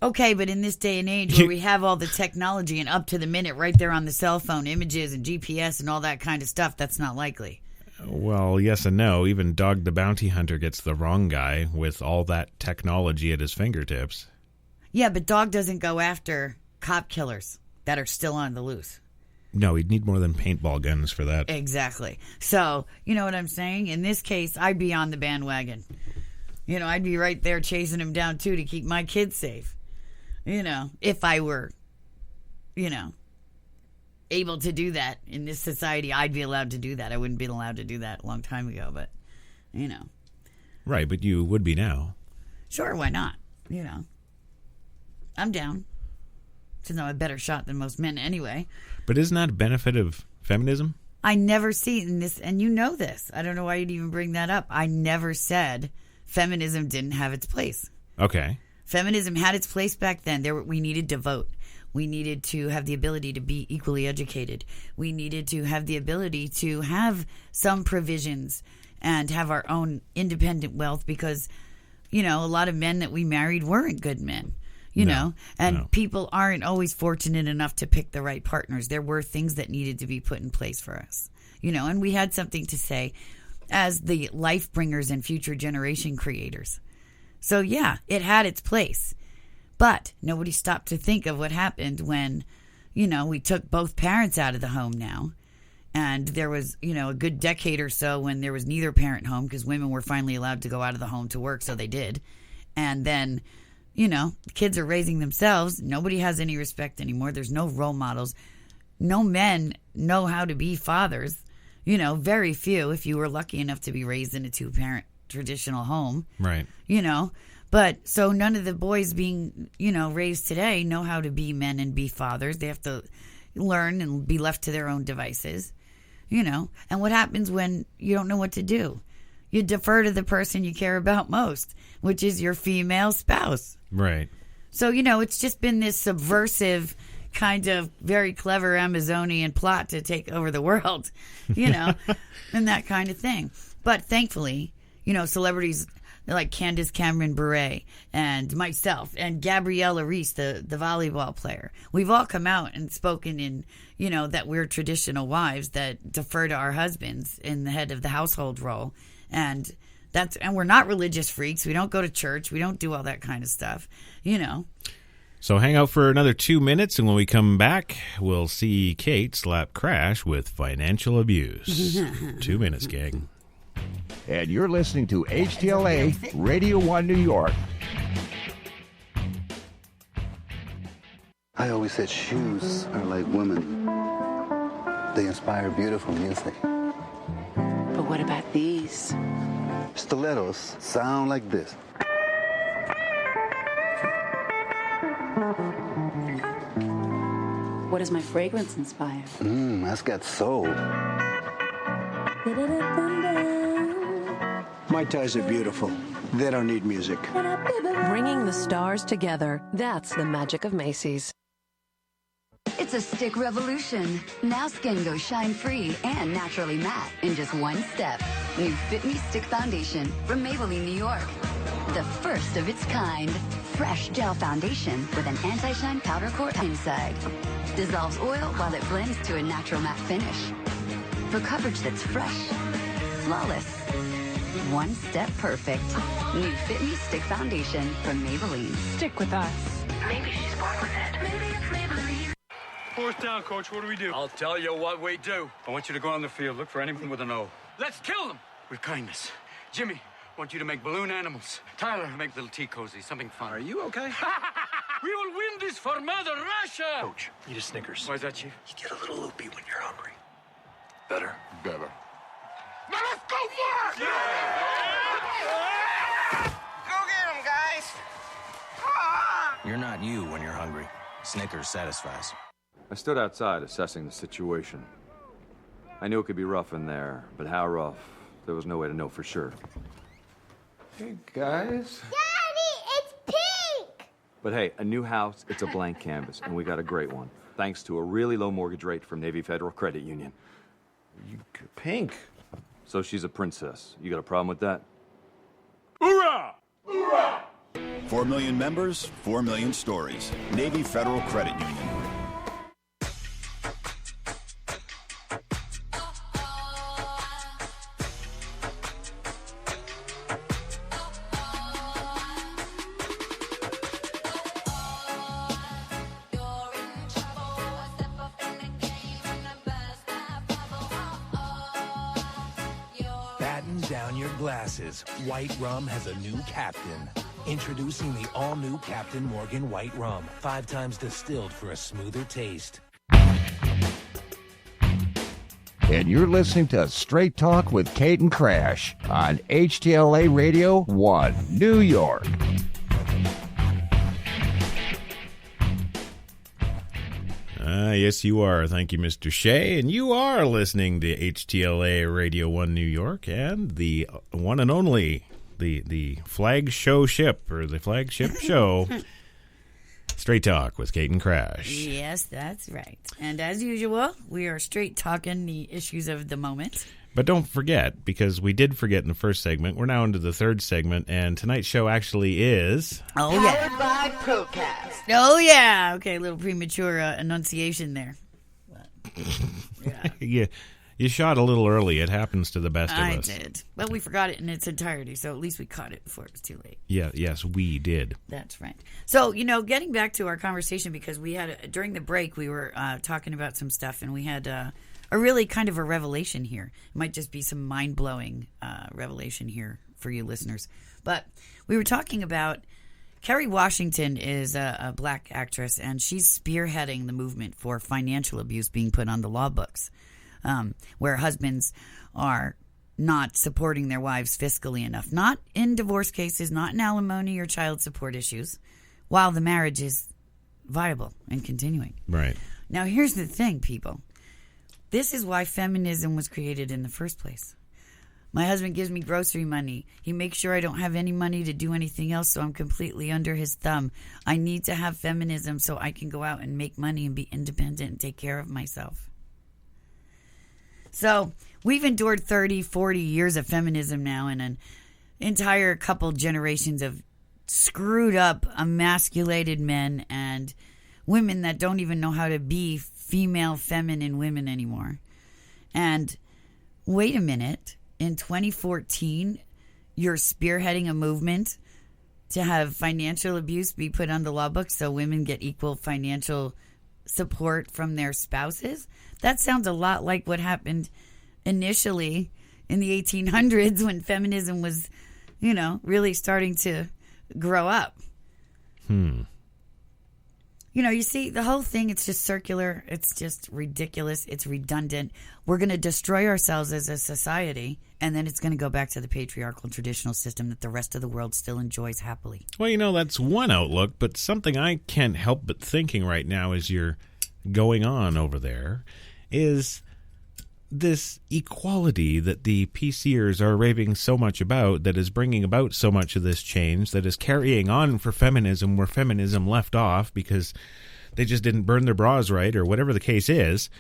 Okay, but in this day and age where we have all the technology and up to the minute right there on the cell phone, images and GPS and all that kind of stuff, that's not likely. Well, yes and no. Even Dog the Bounty Hunter gets the wrong guy with all that technology at his fingertips. Yeah, but Dog doesn't go after cop killers that are still on the loose. No, he'd need more than paintball guns for that. Exactly. So, you know what I'm saying? In this case, I'd be on the bandwagon. You know, I'd be right there chasing him down, too, to keep my kids safe. You know, if I were, you know, able to do that in this society, I'd be allowed to do that. I wouldn't be allowed to do that a long time ago, but, you know. Right, but you would be now. Sure, why not? You know. I'm down. since I'm a better shot than most men anyway. But isn't that a benefit of feminism? I never seen this, and you know this. I don't know why you'd even bring that up. I never said feminism didn't have its place. Okay. Feminism had its place back then. We needed to vote. We needed to have the ability to be equally educated. We needed to have the ability to have some provisions and have our own independent wealth because, a lot of men that we married weren't good men, and people aren't always fortunate enough to pick the right partners. There were things that needed to be put in place for us, and we had something to say as the life bringers and future generation creators. So, yeah, it had its place. But nobody stopped to think of what happened when, we took both parents out of the home now. And there was, a good decade or so when there was neither parent home because women were finally allowed to go out of the home to work, so they did. And then, kids are raising themselves. Nobody has any respect anymore. There's no role models. No men know how to be fathers. Very few if you were lucky enough to be raised in a two-parent traditional home. Right. But so none of the boys being, raised today know how to be men and be fathers. They have to learn and be left to their own devices, And what happens when you don't know what to do? You defer to the person you care about most, which is your female spouse. Right. So, it's just been this subversive kind of very clever Amazonian plot to take over the world, and that kind of thing. But thankfully, celebrities like Candace Cameron Bure and myself and Gabriella Reese, the volleyball player. We've all come out and spoken in, that we're traditional wives that defer to our husbands in the head of the household role. And we're not religious freaks. We don't go to church. We don't do all that kind of stuff, So hang out for another 2 minutes, and when we come back, we'll see Kate slap Crash with financial abuse. 2 minutes, gang. And you're listening to HTLA Radio 1 New York. I always said shoes are like women. They inspire beautiful music. But what about these? Stilettos sound like this. What does my fragrance inspire? That's got soul. My ties are beautiful. They don't need music. Bringing the stars together. That's the magic of Macy's. It's a stick revolution. Now skin goes shine-free and naturally matte in just one step. New Fit Me Stick Foundation from Maybelline, New York. The first of its kind. Fresh gel foundation with an anti-shine powder core inside. Dissolves oil while it blends to a natural matte finish. For coverage that's fresh, flawless, one step perfect. New Fit Me Stick Foundation from Maybelline. Stick with us. Maybe she's born with it. Maybe it's Maybelline. Fourth down, Coach. What do we do? I'll tell you what we do. I want you to go on the field. Look for anyone with an O. Let's kill them with kindness. Jimmy, I want you to make balloon animals. Tyler, make little tea cozies, something fun. Are you okay? We will win this for Mother Russia! Coach, eat a Snickers. Why is that, Chief? You get a little loopy when you're hungry. Better? Better. Now let's go for it! Yeah! Go get him, guys! You're not you when you're hungry. Snickers satisfies. I stood outside assessing the situation. I knew it could be rough in there, but how rough, there was no way to know for sure. Hey, guys. Daddy, it's pink! But hey, a new house, it's a blank canvas, and we got a great one, thanks to a really low mortgage rate from Navy Federal Credit Union. Pink? So she's a princess. You got a problem with that? Hoorah! Hoorah! 4 million members, 4 million stories. Navy Federal Credit Union. Down your glasses. White Rum has a new captain. Introducing the all-new Captain Morgan White Rum. 5 times distilled for a smoother taste. And you're listening to Straight Talk with Kate and Crash on HTLA Radio 1, New York. Yes, you are. Thank you, Mr. Shea. And you are listening to HTLA Radio 1 New York and the one and only, the flagship show, Straight Talk with Kate and Crash. Yes, that's right. And as usual, we are straight talking the issues of the moment. But don't forget, because we did forget in the first segment, we're now into the third segment, and tonight's show actually is... Powered by Procast. Oh, yeah. Okay, a little premature enunciation there. Yeah. You shot a little early. It happens to the best of us. I did. But we forgot it in its entirety, so at least we caught it before it was too late. Yeah, yes, we did. That's right. So, getting back to our conversation, because we had, during the break, we were talking about some stuff, and we had... a really kind of a revelation here. It might just be some mind-blowing revelation here for you listeners. But we were talking about Kerry Washington is a black actress, and she's spearheading the movement for financial abuse being put on the law books, where husbands are not supporting their wives fiscally enough. Not in divorce cases, not in alimony or child support issues, while the marriage is viable and continuing. Right. Now, here's the thing, people. This is why feminism was created in the first place. My husband gives me grocery money. He makes sure I don't have any money to do anything else, so I'm completely under his thumb. I need to have feminism so I can go out and make money and be independent and take care of myself. So we've endured 30, 40 years of feminism now, and an entire couple generations of screwed up, emasculated men and women that don't even know how to be female, feminine women anymore. And wait a minute, in 2014, you're spearheading a movement to have financial abuse be put on the law books so women get equal financial support from their spouses? That sounds a lot like what happened initially in the 1800s when feminism was, really starting to grow up. You see, the whole thing, it's just circular. It's just ridiculous. It's redundant. We're going to destroy ourselves as a society, and then it's going to go back to the patriarchal traditional system that the rest of the world still enjoys happily. Well, that's one outlook, but something I can't help but thinking right now as you're going on over there is this equality that the PCers are raving so much about, that is bringing about so much of this change, that is carrying on for feminism where feminism left off because they just didn't burn their bras right or whatever the case is.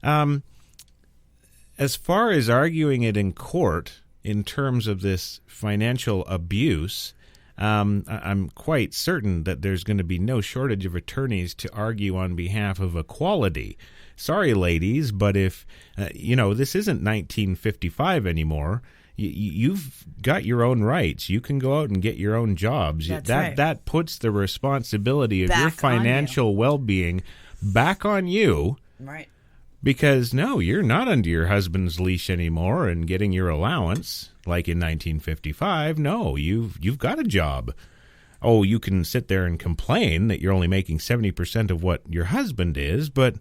As far as arguing it in court in terms of this financial abuse, I'm quite certain that there's going to be no shortage of attorneys to argue on behalf of equality. Sorry, ladies, but if, this isn't 1955 anymore, you've got your own rights. You can go out and get your own jobs. That's right. That puts the responsibility of back your financial well-being back on you. Right. Because, no, you're not under your husband's leash anymore and getting your allowance like in 1955. No, you've got a job. Oh, you can sit there and complain that you're only making 70% of what your husband is, but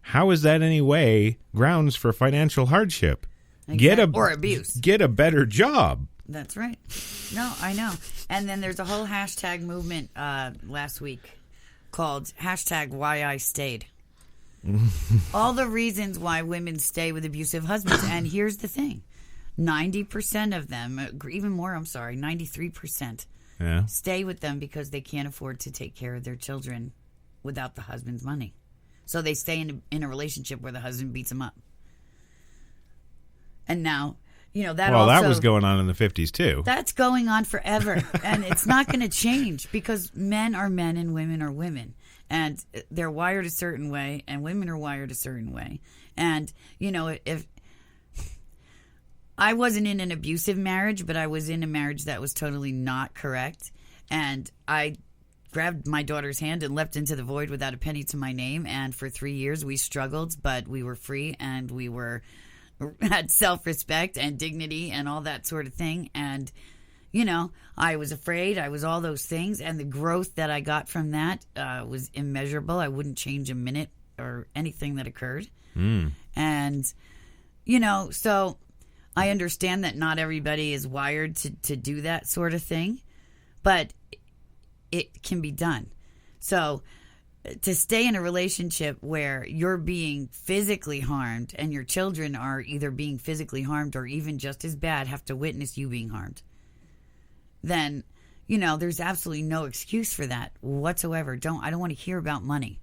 how is that any way grounds for financial hardship? Exactly. Or abuse. Get a better job. That's right. No, I know. And then there's a whole hashtag movement last week called #WhyIStayed. All the reasons why women stay with abusive husbands. And here's the thing. 90% of them, even more, 93%, stay with them because they can't afford to take care of their children without the husband's money. So they stay in a relationship where the husband beats them up. And now, that also... Well, that was going on in the 50s, too. That's going on forever. And it's not going to change because men are men and women are women. And they're wired a certain way and women are wired a certain way. And, if... I wasn't in an abusive marriage, but I was in a marriage that was totally not correct. And I grabbed my daughter's hand and leapt into the void without a penny to my name. And for 3 years, we struggled, but we were free and we had self-respect and dignity and all that sort of thing. And, I was afraid. I was all those things. And the growth that I got from that was immeasurable. I wouldn't change a minute or anything that occurred. And, so I understand that not everybody is wired to do that sort of thing, but it can be done. So to stay in a relationship where you're being physically harmed and your children are either being physically harmed or even just as bad have to witness you being harmed, then, there's absolutely no excuse for that whatsoever. I don't want to hear about money.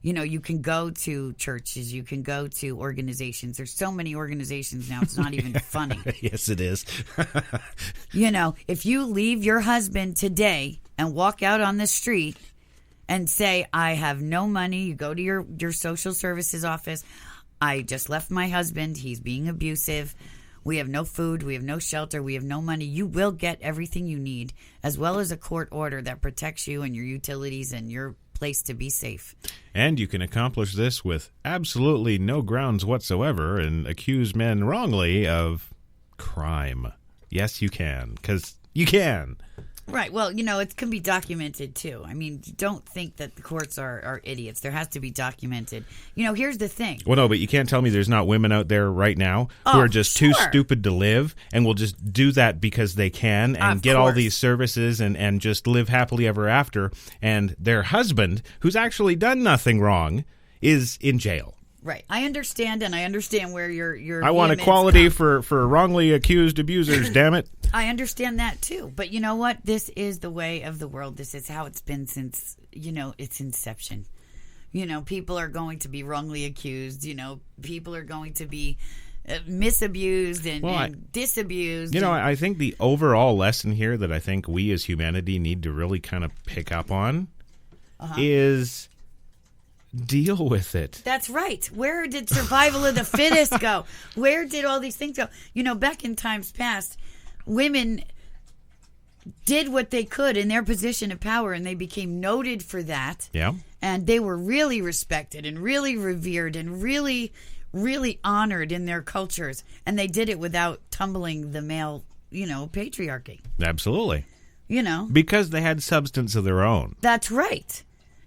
You can go to churches, you can go to organizations. There's so many organizations now, it's not even funny. Yes, it is. If you leave your husband today and walk out on the street and say, I have no money, you go to your social services office, I just left my husband, he's being abusive, we have no food, we have no shelter, we have no money, you will get everything you need, as well as a court order that protects you and your utilities and your place to be safe. And you can accomplish this with absolutely no grounds whatsoever and accuse men wrongly of crime. Yes, you can, because you can. Right. Well, it can be documented, too. I mean, don't think that the courts are idiots. There has to be documented. Here's the thing. Well, no, but you can't tell me there's not women out there right now who are just too stupid to live and will just do that because they can and get all these services and just live happily ever after. And their husband, who's actually done nothing wrong, is in jail. Right. I understand, and I understand where your I want equality for wrongly accused abusers, damn it. I understand that, too. But you know what? This is the way of the world. This is how it's been since, its inception. People are going to be wrongly accused. People are going to be misabused and disabused. I think the overall lesson here that I think we as humanity need to really kind of pick up on is deal with it. That's right. Where did survival of the fittest go? Where did all these things go? Back in times past, women did what they could in their position of power, and they became noted for that. Yeah. And they were really respected and really revered and really, really honored in their cultures. And they did it without tumbling the male, patriarchy. Absolutely. Because they had substance of their own. That's right.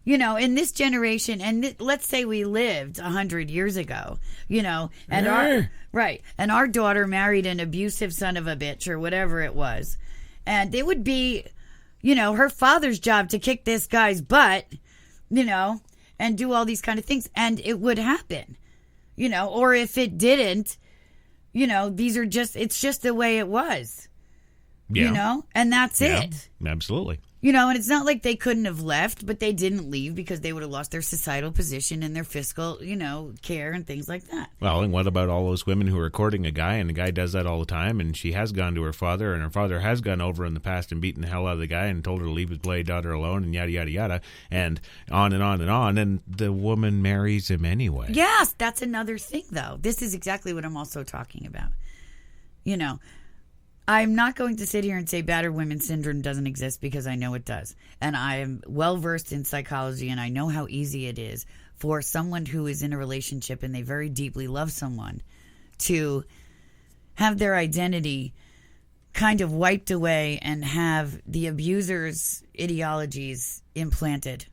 In this generation, and let's say we lived 100 years ago, and our daughter married an abusive son of a bitch or whatever it was, and it would be, her father's job to kick this guy's butt, and do all these kind of things, and it would happen, or if it didn't, it's just the way it was, and that's it. Absolutely. And it's not like they couldn't have left, but they didn't leave because they would have lost their societal position and their fiscal, care and things like that. Well, and what about all those women who are courting a guy, and the guy does that all the time, and she has gone to her father, and her father has gone over in the past and beaten the hell out of the guy and told her to leave his bloody daughter alone, and yada, yada, yada, and on and on and on, and the woman marries him anyway. Yes, that's another thing, though. This is exactly what I'm also talking about. I'm not going to sit here and say battered women syndrome doesn't exist because I know it does. And I am well versed in psychology, and I know how easy it is for someone who is in a relationship and they very deeply love someone to have their identity kind of wiped away and have the abuser's ideologies implanted.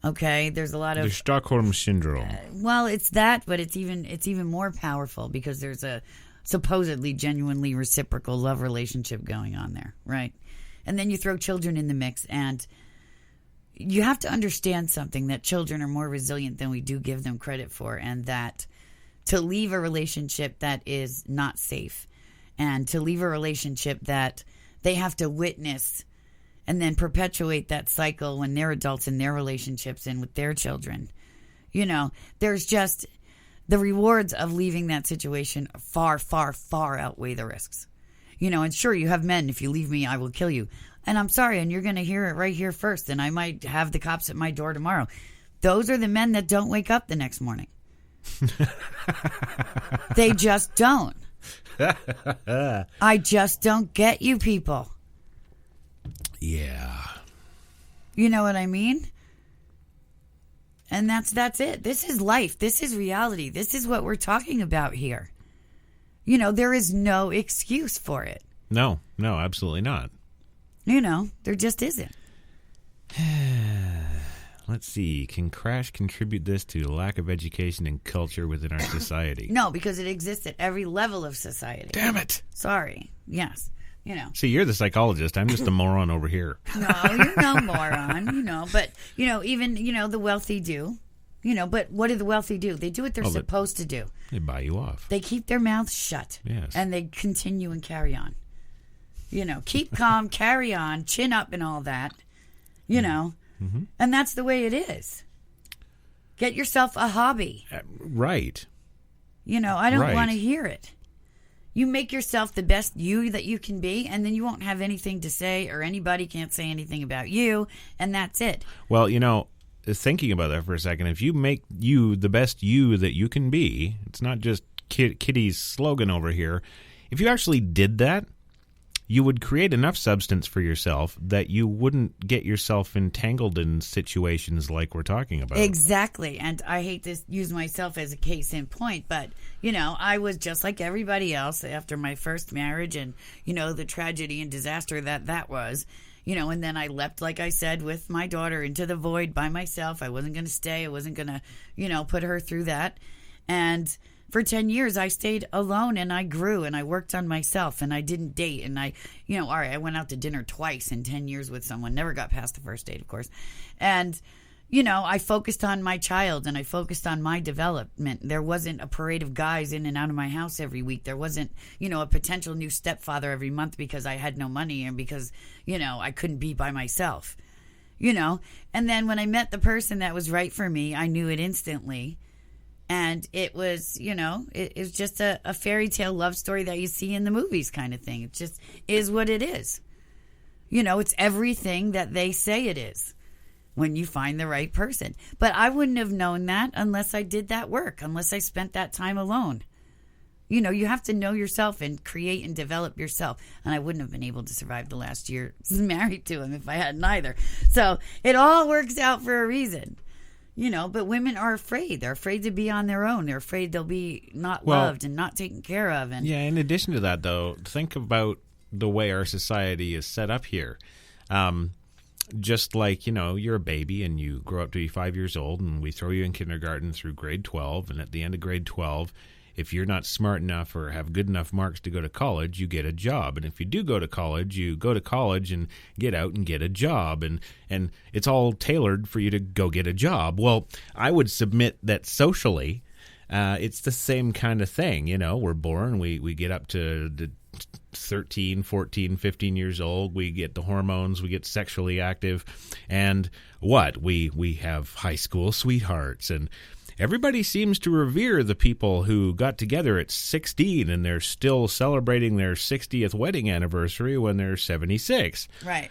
Okay, there's a lot of the Stockholm syndrome. Well, it's that, but it's even more powerful because there's a supposedly genuinely reciprocal love relationship going on there, right? And then you throw children in the mix, and you have to understand something, that children are more resilient than we do give them credit for, and that to leave a relationship that is not safe and to leave a relationship that they have to witness and then perpetuate that cycle when they're adults in their relationships and with their children, there's just... the rewards of leaving that situation far, far, far outweigh the risks. And sure, you have men, if you leave me, I will kill you. And I'm sorry, and you're going to hear it right here first, and I might have the cops at my door tomorrow. Those are the men that don't wake up the next morning. They just don't. I just don't get you people. Yeah. You know what I mean? And that's it. This is life. This is reality. This is what we're talking about here. There is no excuse for it. No, absolutely not. There just isn't. Let's see. Can crash contribute this to the lack of education and culture within our society? No, because it exists at every level of society. Damn it. Sorry. Yes. You know. See, you're the psychologist. I'm just a moron over here. No, you're no moron, But, even, the wealthy do. But what do the wealthy do? They do what they're supposed to do. They buy you off. They keep their mouths shut. Yes. And they continue and carry on. Keep calm, carry on, chin up and all that. Mm-hmm. And that's the way it is. Get yourself a hobby. Right. I don't want to hear it. You make yourself the best you that you can be, and then you won't have anything to say, or anybody can't say anything about you, and that's it. Well, thinking about that for a second, if you make you the best you that you can be, it's not just Kitty's slogan over here. If you actually did that, you would create enough substance for yourself that you wouldn't get yourself entangled in situations like we're talking about. Exactly. And I hate to use myself as a case in point, but, I was just like everybody else after my first marriage and, the tragedy and disaster that was, and then I leapt, like I said, with my daughter into the void by myself. I wasn't going to stay. I wasn't going to, put her through that. And for 10 years, I stayed alone and I grew and I worked on myself and I didn't date. And I went out to dinner twice in 10 years with someone. Never got past the first date, of course. And, I focused on my child and I focused on my development. There wasn't a parade of guys in and out of my house every week. There wasn't, a potential new stepfather every month because I had no money and because, I couldn't be by myself, And then when I met the person that was right for me, I knew it instantly. And it was, it was just a fairy tale love story that you see in the movies kind of thing. It just is what it is. It's everything that they say it is when you find the right person. But I wouldn't have known that unless I did that work, unless I spent that time alone. You have to know yourself and create and develop yourself. And I wouldn't have been able to survive the last year married to him if I hadn't either. So it all works out for a reason. But women are afraid. They're afraid to be on their own. They're afraid they'll be not loved and not taken care of. And yeah, in addition to that, though, think about the way our society is set up here. Just like, you're a baby and you grow up to be 5 years old and we throw you in kindergarten through grade 12. And at the end of grade 12, if you're not smart enough or have good enough marks to go to college, you get a job. And if you do go to college, you go to college and get out and get a job. And it's all tailored for you to go get a job. Well, I would submit that socially, it's the same kind of thing. We're born, we get up to the 13, 14, 15 years old. We get the hormones, we get sexually active. And we have high school sweethearts and everybody seems to revere the people who got together at 16 and they're still celebrating their 60th wedding anniversary when they're 76. Right.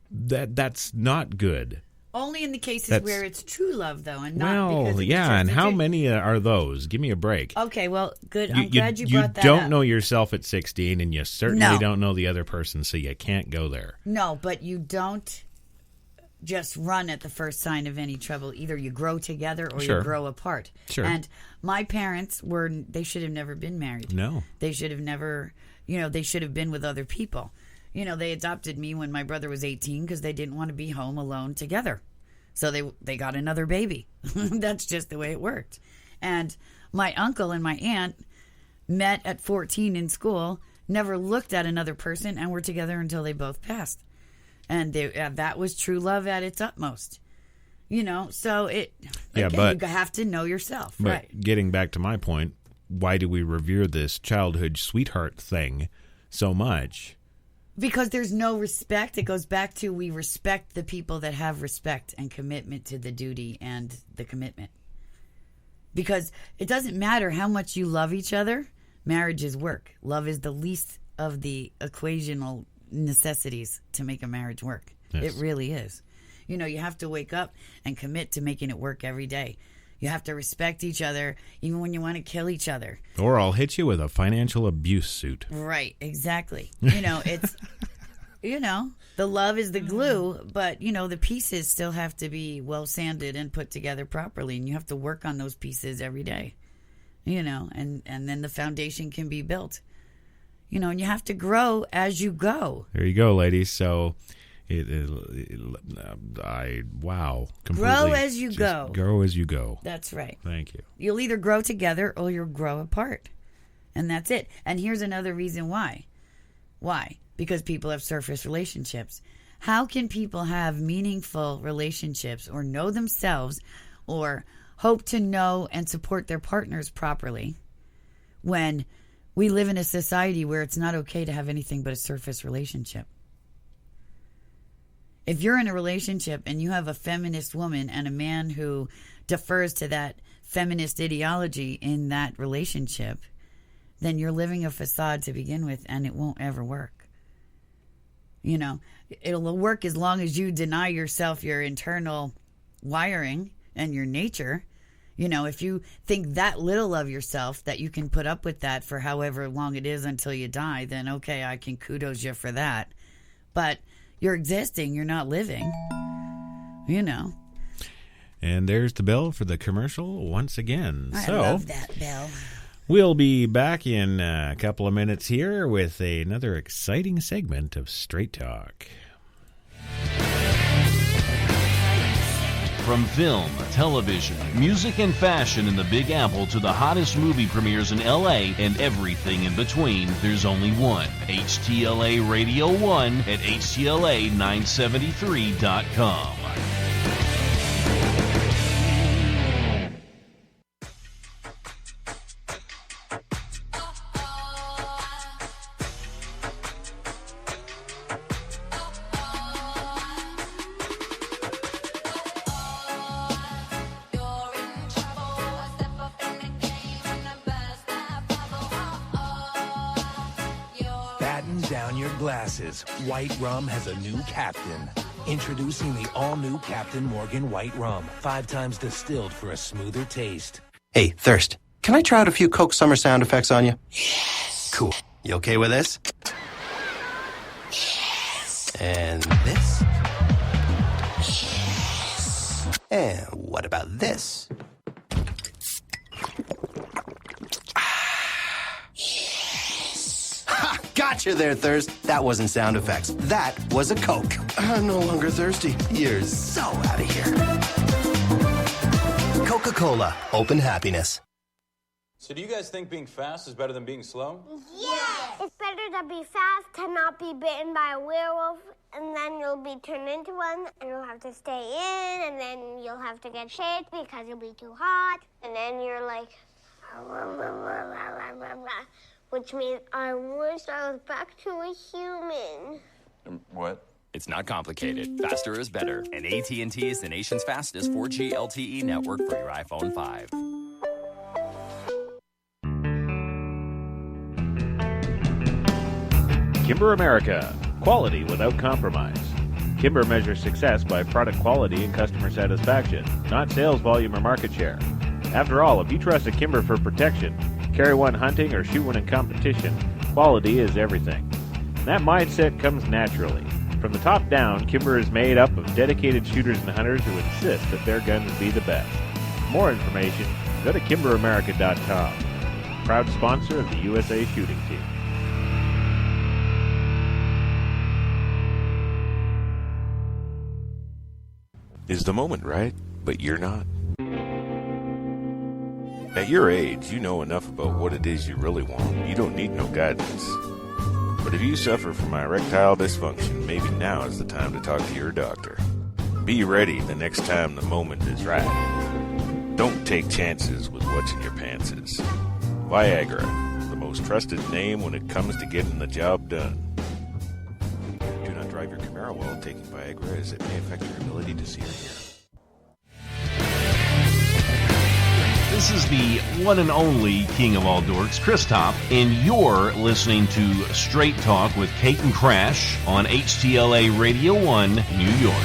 That's not good. Only in the cases where it's true love, though, and not because and how many are those? Give me a break. Okay, well, good. I'm glad you brought that up. You don't know yourself at 16, and you certainly don't know the other person, so you can't go there. No, but you don't just run at the first sign of any trouble. Either you grow together or you grow apart. Sure. And my parents they should have never been married. No. They should have never, they should have been with other people. They adopted me when my brother was 18 because they didn't want to be home alone together. So they got another baby. That's just the way it worked. And my uncle and my aunt met at 14 in school, never looked at another person, and were together until they both passed. And that was true love at its utmost. So you have to know yourself. But right. Getting back to my point, why do we revere this childhood sweetheart thing so much? Because there's no respect. It goes back to we respect the people that have respect and commitment to the duty and the commitment. Because it doesn't matter how much you love each other. Marriage is work. Love is the least of the equational necessities to make a marriage work. Yes. It really is. You have to wake up and commit to making it work every day. You have to respect each other even when you want to kill each other. Or I'll hit you with a financial abuse suit. Right, exactly. It's, the love is the glue, but, the pieces still have to be well sanded and put together properly. And you have to work on those pieces every day, and then the foundation can be built. And you have to grow as you go. There you go, ladies. So... wow. Grow as you go. Grow as you go. That's right. Thank you. You'll either grow together or you'll grow apart. And that's it. And here's another reason why. Why? because people have surface relationships. How can people have meaningful relationships or know themselves or hope to know and support their partners properly when we live in a society where it's not okay to have anything but a surface relationship? If you're in a relationship and you have a feminist woman and a man who defers to that feminist ideology in that relationship, then you're living a facade to begin with, and it won't ever work. You know, it'll work as long as you deny yourself your internal wiring and your nature. You know, if you think that little of yourself that you can put up with that for however long it is until you die, then okay, I can kudos you for that. But you're existing, you're not living. You know. And there's the bell for the commercial once again. I love that bell. We'll be back in a couple of minutes here with another exciting segment of Straight Talk. From film, television, music, and fashion in the Big Apple to the hottest movie premieres in LA and everything in between, there's only one. HTLA Radio 1 at HTLA973.com. White Rum has a new captain. Introducing the all-new Captain Morgan White Rum. 5 times distilled for a smoother taste. Hey, Thirst, can I try out a few Coke Summer sound effects on you? Yes. Cool. You okay with this? Yes. And this? Yes. And what about this? Gotcha there, Thirst. That wasn't sound effects. That was a Coke. I'm no longer thirsty. You're so out of here. Coca-Cola. Open happiness. So do you guys think being fast is better than being slow? Yes! It's better to be fast, to not be bitten by a werewolf, and then you'll be turned into one, and you'll have to stay in, and then you'll have to get shaped because you'll be too hot, and then you're like... which means I wish I was back to a human. What? It's not complicated. Faster is better. And AT&T is the nation's fastest 4G LTE network for your iPhone 5. Kimber America. Quality without compromise. Kimber measures success by product quality and customer satisfaction, not sales volume or market share. After all, if you trust a Kimber for protection, carry one hunting or shoot one in competition, quality is everything. And that mindset comes naturally. From the top down, Kimber is made up of dedicated shooters and hunters who insist that their guns be the best. For more information, go to KimberAmerica.com. Proud sponsor of the USA Shooting Team. Is the moment right, but you're not? At your age, you know enough about what it is you really want. You don't need no guidance. But if you suffer from erectile dysfunction, maybe now is the time to talk to your doctor. Be ready the next time the moment is right. Don't take chances with what's in your pantses. Viagra, the most trusted name when it comes to getting the job done. Do not drive your Camaro while taking Viagra, as it may affect your ability to see or hear. This is the one and only King of All Dorks, Chris Top, and you're listening to Straight Talk with Kate and Crash on HTLA Radio 1, New York.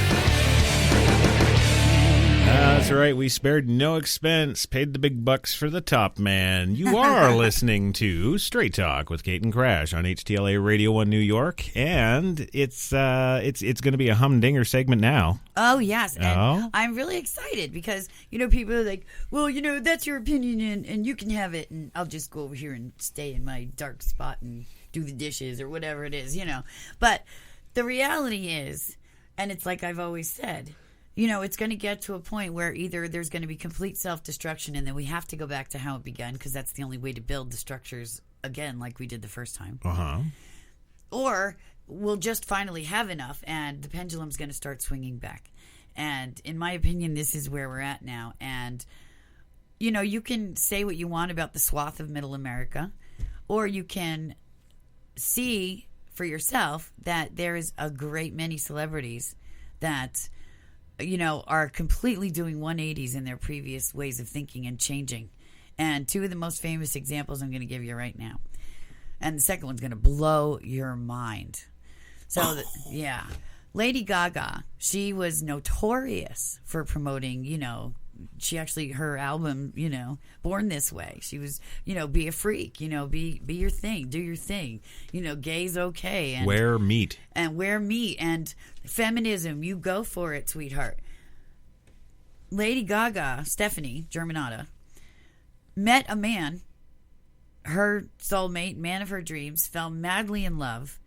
That's right. We spared no expense, paid the big bucks for the top man. You are listening to Straight Talk with Kate and Crash on HTLA Radio 1 New York, and it's going to be a humdinger segment now. Oh, yes. And I'm really excited because, people are like, well, that's your opinion and you can have it, and I'll just go over here and stay in my dark spot and do the dishes or whatever it is, But the reality is, and it's like I've always said, it's going to get to a point where either there's going to be complete self-destruction and then we have to go back to how it began because that's the only way to build the structures again like we did the first time. Uh-huh. Or we'll just finally have enough, and the pendulum's going to start swinging back. And in my opinion, this is where we're at now. And, you know, you can say what you want about the swath of middle America, or you can see for yourself that there is a great many celebrities that, you know, are completely doing 180s in their previous ways of thinking and changing. And two of the most famous examples I'm going to give you right now. And the second one's going to blow your mind. So, yeah. Lady Gaga, she was notorious for promoting, you know, her album, you know, Born This Way. She was, you know, be a freak, you know, be your thing, do your thing. You know, gay's okay. And wear meat. And wear meat. And feminism, you go for it, sweetheart. Lady Gaga, Stephanie Germanotta, met a man, her soulmate, man of her dreams, fell madly in love,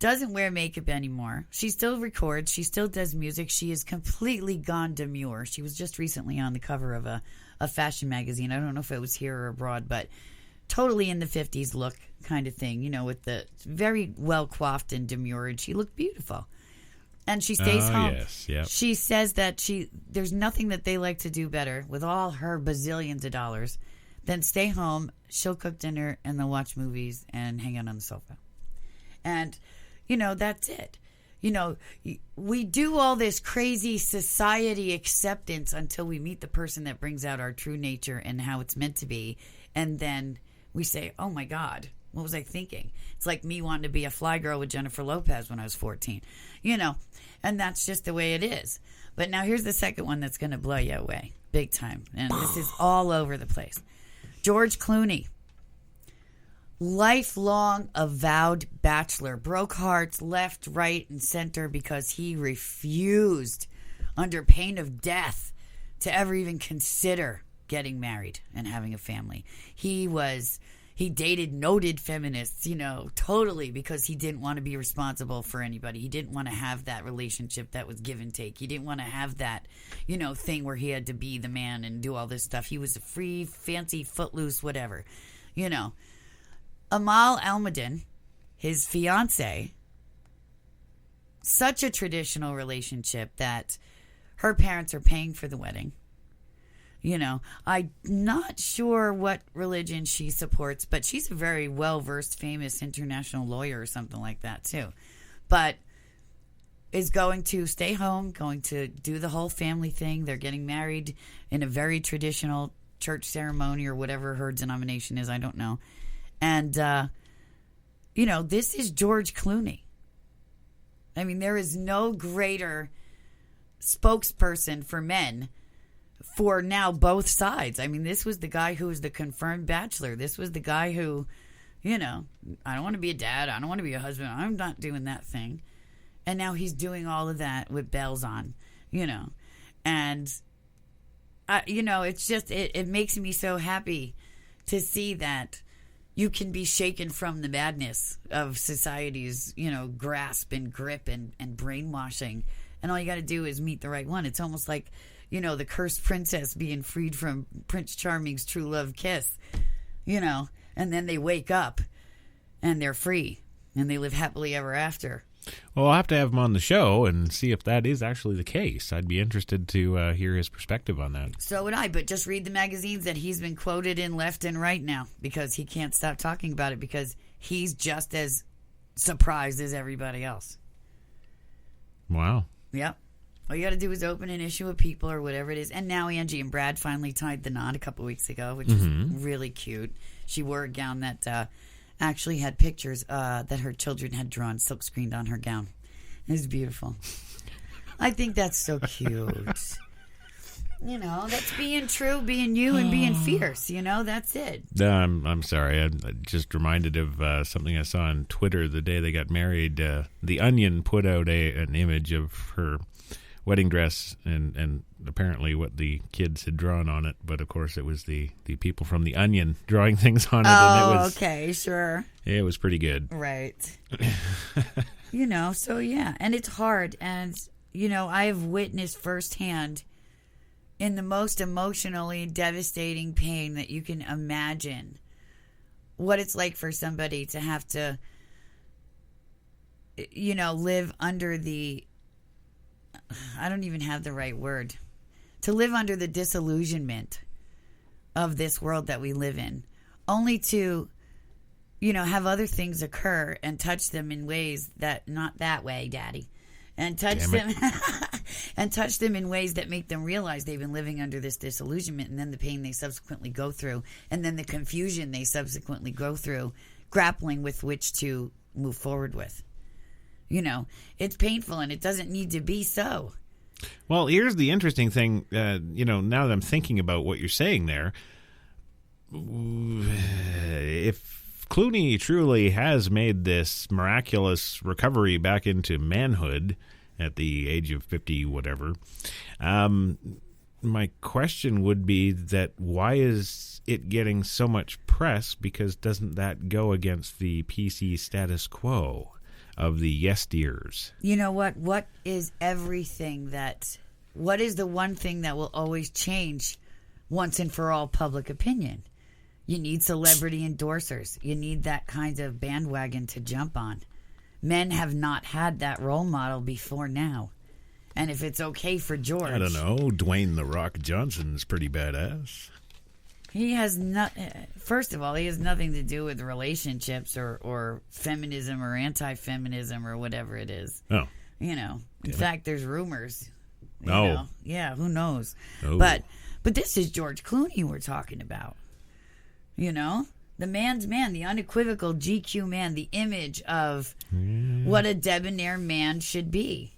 doesn't wear makeup anymore. She still records. She still does music. She is completely gone demure. She was just recently on the cover of a fashion magazine. I don't know if it was here or abroad, but totally in the 50s look kind of thing, you know, with the very well coiffed and demure. And she looked beautiful. And she stays home. Yes, yep. She says that there's nothing that they like to do better with all her bazillions of dollars than stay home. She'll cook dinner and they'll watch movies and hang out on the sofa. And you know, that's it. You know, we do all this crazy society acceptance until we meet the person that brings out our true nature and how it's meant to be. And then we say, oh my God, what was I thinking? It's like me wanting to be a fly girl with Jennifer Lopez when I was 14, you know, and that's just the way it is. But now here's the second one that's going to blow you away big time. And this is all over the place. George Clooney. Lifelong avowed bachelor, broke hearts left, right, and center because he refused, under pain of death, to ever even consider getting married and having a family. He dated noted feminists, you know, totally, because he didn't want to be responsible for anybody. He didn't want to have that relationship that was give and take. He didn't want to have that, you know, thing where he had to be the man and do all this stuff. He was a free, fancy, footloose, whatever, you know. Amal Almadin, his fiance, such a traditional relationship that her parents are paying for the wedding. You know, I'm not sure what religion she supports, but she's a very well-versed, famous international lawyer or something like that, too. But is going to stay home, going to do the whole family thing. They're getting married in a very traditional church ceremony or whatever her denomination is, I don't know. And, you know, this is George Clooney. I mean, there is no greater spokesperson for men for now both sides. I mean, this was the guy who was the confirmed bachelor. This was the guy who, you know, I don't want to be a dad. I don't want to be a husband. I'm not doing that thing. And now he's doing all of that with bells on, you know. And, you know, it's just, it makes me so happy to see that you can be shaken from the madness of society's, you know, grasp and grip and brainwashing. And all you got to do is meet the right one. It's almost like, you know, the cursed princess being freed from Prince Charming's true love kiss, you know, and then they wake up and they're free and they live happily ever after. Well, I'll have to have him on the show and see if that is actually the case. I'd be interested to hear his perspective on that. So would I, but just read the magazines that he's been quoted in left and right now because he can't stop talking about it because he's just as surprised as everybody else. Wow. Yep. All you got to do is open an issue of People or whatever it is. And now Angie and Brad finally tied the knot a couple weeks ago, which is really cute. She wore a gown that actually had pictures that her children had drawn silk-screened on her gown. It was beautiful. I think that's so cute. You know, that's being true, being you, and being fierce. You know, that's it. I'm sorry. I'm just reminded of something I saw on Twitter the day they got married. The Onion put out an image of her wedding dress and apparently what the kids had drawn on it. But, of course, it was the people from The Onion drawing things on it. Oh, and it was, okay, sure. It was pretty good. Right. You know, so, yeah. And it's hard. And, you know, I have witnessed firsthand in the most emotionally devastating pain that you can imagine what it's like for somebody to have to live under the, I don't even have the right word, to live under the disillusionment of this world that we live in, only to, have other things occur and touch them in ways that, not that way, Daddy, and touch them and touch them in ways that make them realize they've been living under this disillusionment, and then the pain they subsequently go through, and then the confusion they subsequently go through, grappling with which to move forward with. It's painful, and it doesn't need to be so. Well, here's the interesting thing, now that I'm thinking about what you're saying there, if Clooney truly has made this miraculous recovery back into manhood at the age of 50, whatever, my question would be that why is it getting so much press? Because doesn't that go against the PC status quo of the yesteryears? You know what? What is the one thing that will always change once and for all public opinion? You need celebrity endorsers. You need that kind of bandwagon to jump on. Men have not had that role model before now. And if it's okay for George... I don't know. Dwayne "The Rock" Johnson's pretty badass. He has first of all, he has nothing to do with relationships or feminism or anti-feminism or whatever it is. Oh. In fact, there's rumors. Oh. Yeah, who knows? Oh. But this is George Clooney we're talking about. The man's man, the unequivocal GQ man, the image of what a debonair man should be.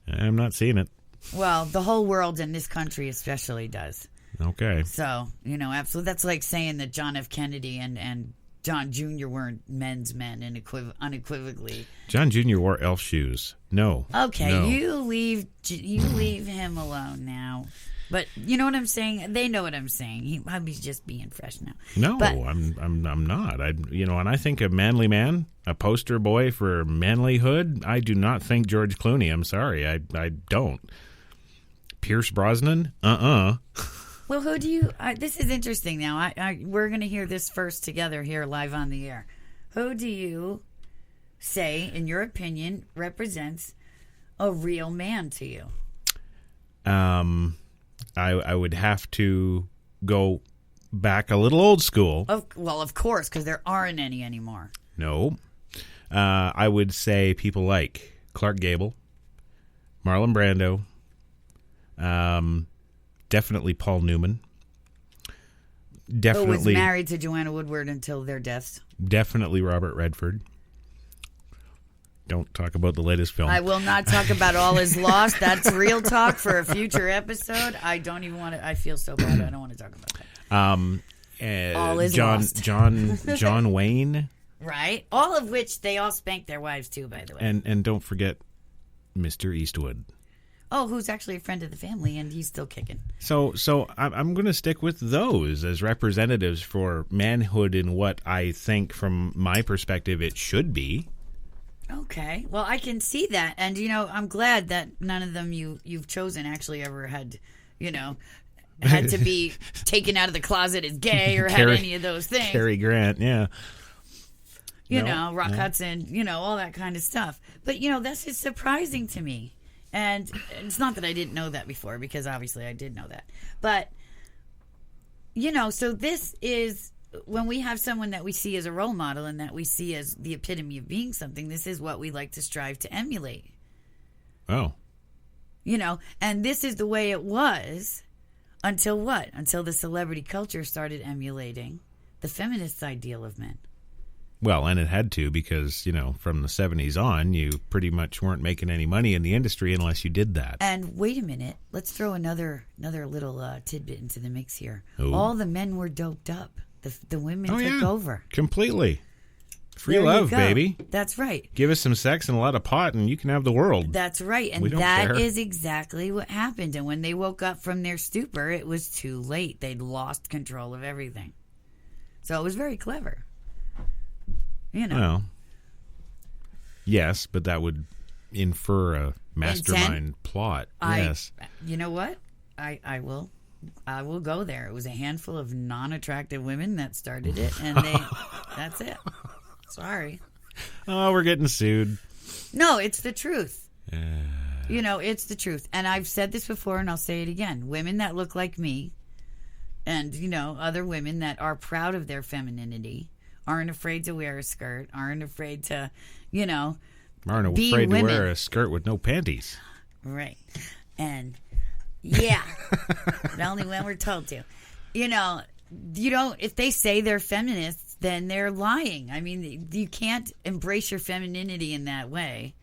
I'm not seeing it. Well, the whole world in this country especially does. Okay. So, absolutely. That's like saying that John F. Kennedy and John Jr. weren't men's men unequivocally. John Jr. wore elf shoes. No. Okay, no. you leave him alone now. But you know what I'm saying? They know what I'm saying. He's just being fresh now. No, but, I'm not. And I think a manly man, a poster boy for manlyhood, I do not think George Clooney. I'm sorry. I don't. Pierce Brosnan? Well, who do you... this is interesting now. We're going to hear this first together here live on the air. Who do you say, in your opinion, represents a real man to you? I would have to go back a little old school. Of course, because there aren't any anymore. No. I would say people like Clark Gable, Marlon Brando, definitely Paul Newman. Definitely. Who was married to Joanna Woodward until their deaths. Definitely Robert Redford. Don't talk about the latest film. I will not talk about All Is Lost. That's real talk for a future episode. I don't even want to. I feel so bad. I don't want to talk about that. All Is Lost. John Wayne. Right. All of which they all spanked their wives too, by the way. And don't forget Mr. Eastwood. Oh, who's actually a friend of the family, and he's still kicking. So I'm going to stick with those as representatives for manhood in what I think, from my perspective, it should be. Okay. Well, I can see that. And, I'm glad that none of them you've chosen actually ever had to be taken out of the closet as gay or had any of those things. Cary Grant, yeah. Rock Hudson, all that kind of stuff. But, that's just surprising to me. And it's not that I didn't know that before, because obviously I did know that. But, so this is... when we have someone that we see as a role model and that we see as the epitome of being something, this is what we like to strive to emulate. Oh. And this is the way it was until what? Until the celebrity culture started emulating the feminist ideal of men. Well, and it had to, because, from the 70s on, you pretty much weren't making any money in the industry unless you did that. And wait a minute. Let's throw another little tidbit into the mix here. Ooh. All the men were doped up. The women took over. Completely. Free love, baby. That's right. Give us some sex and a lot of pot, and you can have the world. That's right. And that is exactly what happened. And when they woke up from their stupor, it was too late. They'd lost control of everything. So it was very clever. Well, yes, but that would infer a mastermind plot. Yes. You know what? I will go there. It was a handful of non-attractive women that started it, and that's it. Sorry. Oh, we're getting sued. No, it's the truth. It's the truth. And I've said this before, and I'll say it again. Women that look like me and, other women that are proud of their femininity, aren't afraid to wear a skirt, aren't afraid to, aren't be afraid women. to wear a skirt with no panties. Right. And, yeah. But only when we're told to. If they say they're feminists, then they're lying. I mean, you can't embrace your femininity in that way,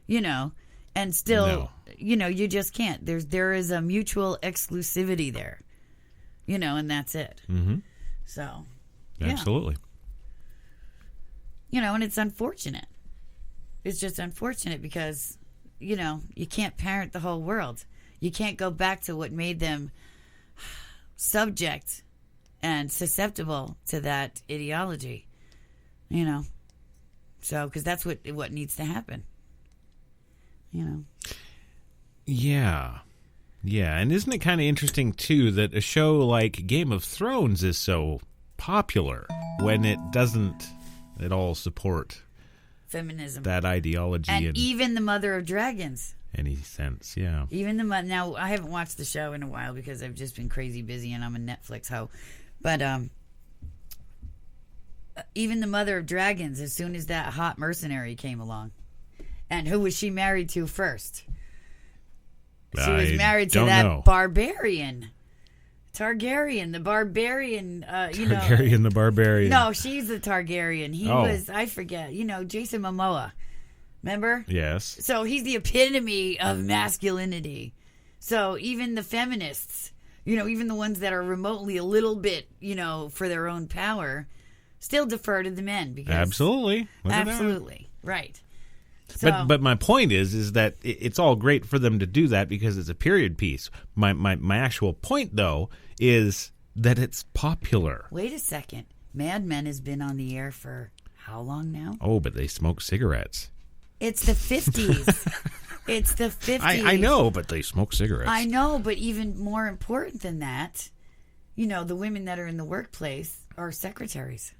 and still, you just can't. There is a mutual exclusivity there, and that's it. Mm-hmm. So, absolutely. And it's unfortunate. It's just unfortunate because, you can't parent the whole world. You can't go back to what made them subject and susceptible to that ideology, So, because that's what needs to happen, Yeah. Yeah, and isn't it kind of interesting, too, that a show like Game of Thrones is so popular when it doesn't at all support feminism, that ideology, and even the Mother of Dragons. Any sense, yeah. Even now, I haven't watched the show in a while because I've just been crazy busy and I'm a Netflix hoe. But even the Mother of Dragons, as soon as that hot mercenary came along, and who was she married to first? She was married to that barbarian. Targaryen, the barbarian, Targaryen, the barbarian. No, she's the Targaryen. He was, I forget, Jason Momoa. Remember? Yes. So he's the epitome of masculinity. So even the feminists, even the ones that are remotely a little bit, for their own power, still defer to the men. Because absolutely. Absolutely. Right. So, but my point is that it's all great for them to do that because it's a period piece. My actual point, though, is that it's popular. Wait a second. Mad Men has been on the air for how long now? Oh, but they smoke cigarettes. It's the 50s. It's the 50s. I know, but they smoke cigarettes. I know, but even more important than that, the women that are in the workplace are secretaries.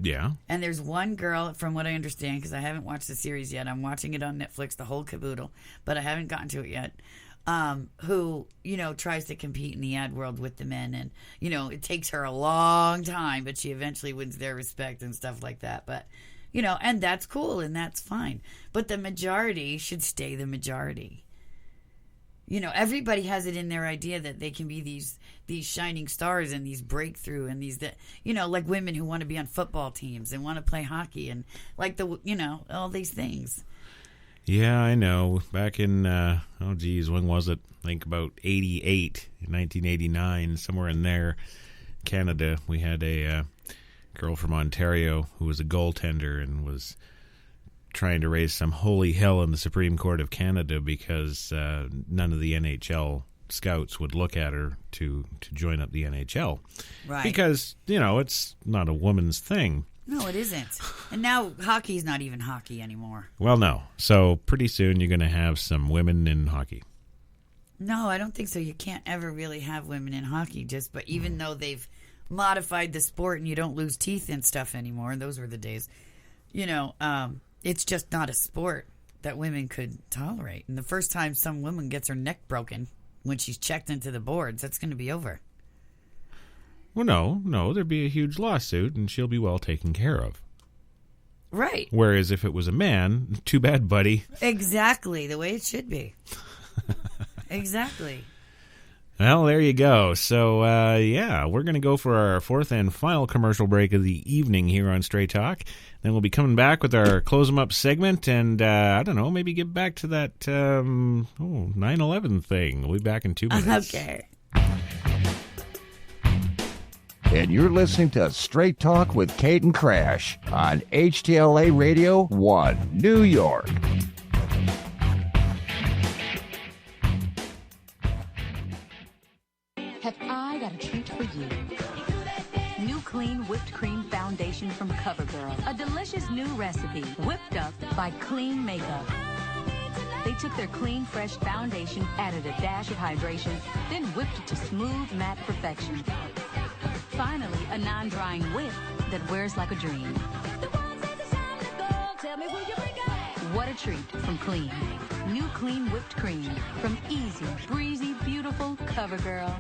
Yeah. And there's one girl, from what I understand, because I haven't watched the series yet. I'm watching it on Netflix, the whole caboodle, but I haven't gotten to it yet, who, tries to compete in the ad world with the men. And, it takes her a long time, but she eventually wins their respect and stuff like that. But, and that's cool and that's fine. But the majority should stay the majority. Everybody has it in their idea that they can be these shining stars and these breakthrough and these that like women who want to be on football teams and want to play hockey and like all these things. Yeah, I know. Back in when was it? I think about 88, 1989, somewhere in there, Canada. We had a girl from Ontario who was a goaltender and was trying to raise some holy hell in the Supreme Court of Canada because none of the NHL scouts would look at her to join up the NHL. Right. Because, it's not a woman's thing. No, it isn't. And now hockey's not even hockey anymore. Well, no. So pretty soon you're going to have some women in hockey. No, I don't think so. You can't ever really have women in hockey but even though they've modified the sport and you don't lose teeth and stuff anymore, and those were the days, it's just not a sport that women could tolerate. And the first time some woman gets her neck broken when she's checked into the boards, that's going to be over. Well, no, there'd be a huge lawsuit and she'll be well taken care of. Right. Whereas if it was a man, too bad, buddy. Exactly, the way it should be. Exactly. Well, there you go. So, we're going to go for our fourth and final commercial break of the evening here on Straight Talk. Then we'll be coming back with our Close 'em Up segment and, maybe get back to that 9/11 thing. We'll be back in 2 minutes. Okay. And you're listening to Straight Talk with Kate and Crash on HTLA Radio 1, New York. Have I got a treat for you? New clean whipped cream foundation from CoverGirl. A delicious new recipe whipped up by Clean Makeup. They took their clean, fresh foundation, added a dash of hydration, then whipped it to smooth, matte perfection. Finally, a non-drying whip that wears like a dream. What a treat from Clean. New Clean whipped cream from easy, breezy, beautiful CoverGirl.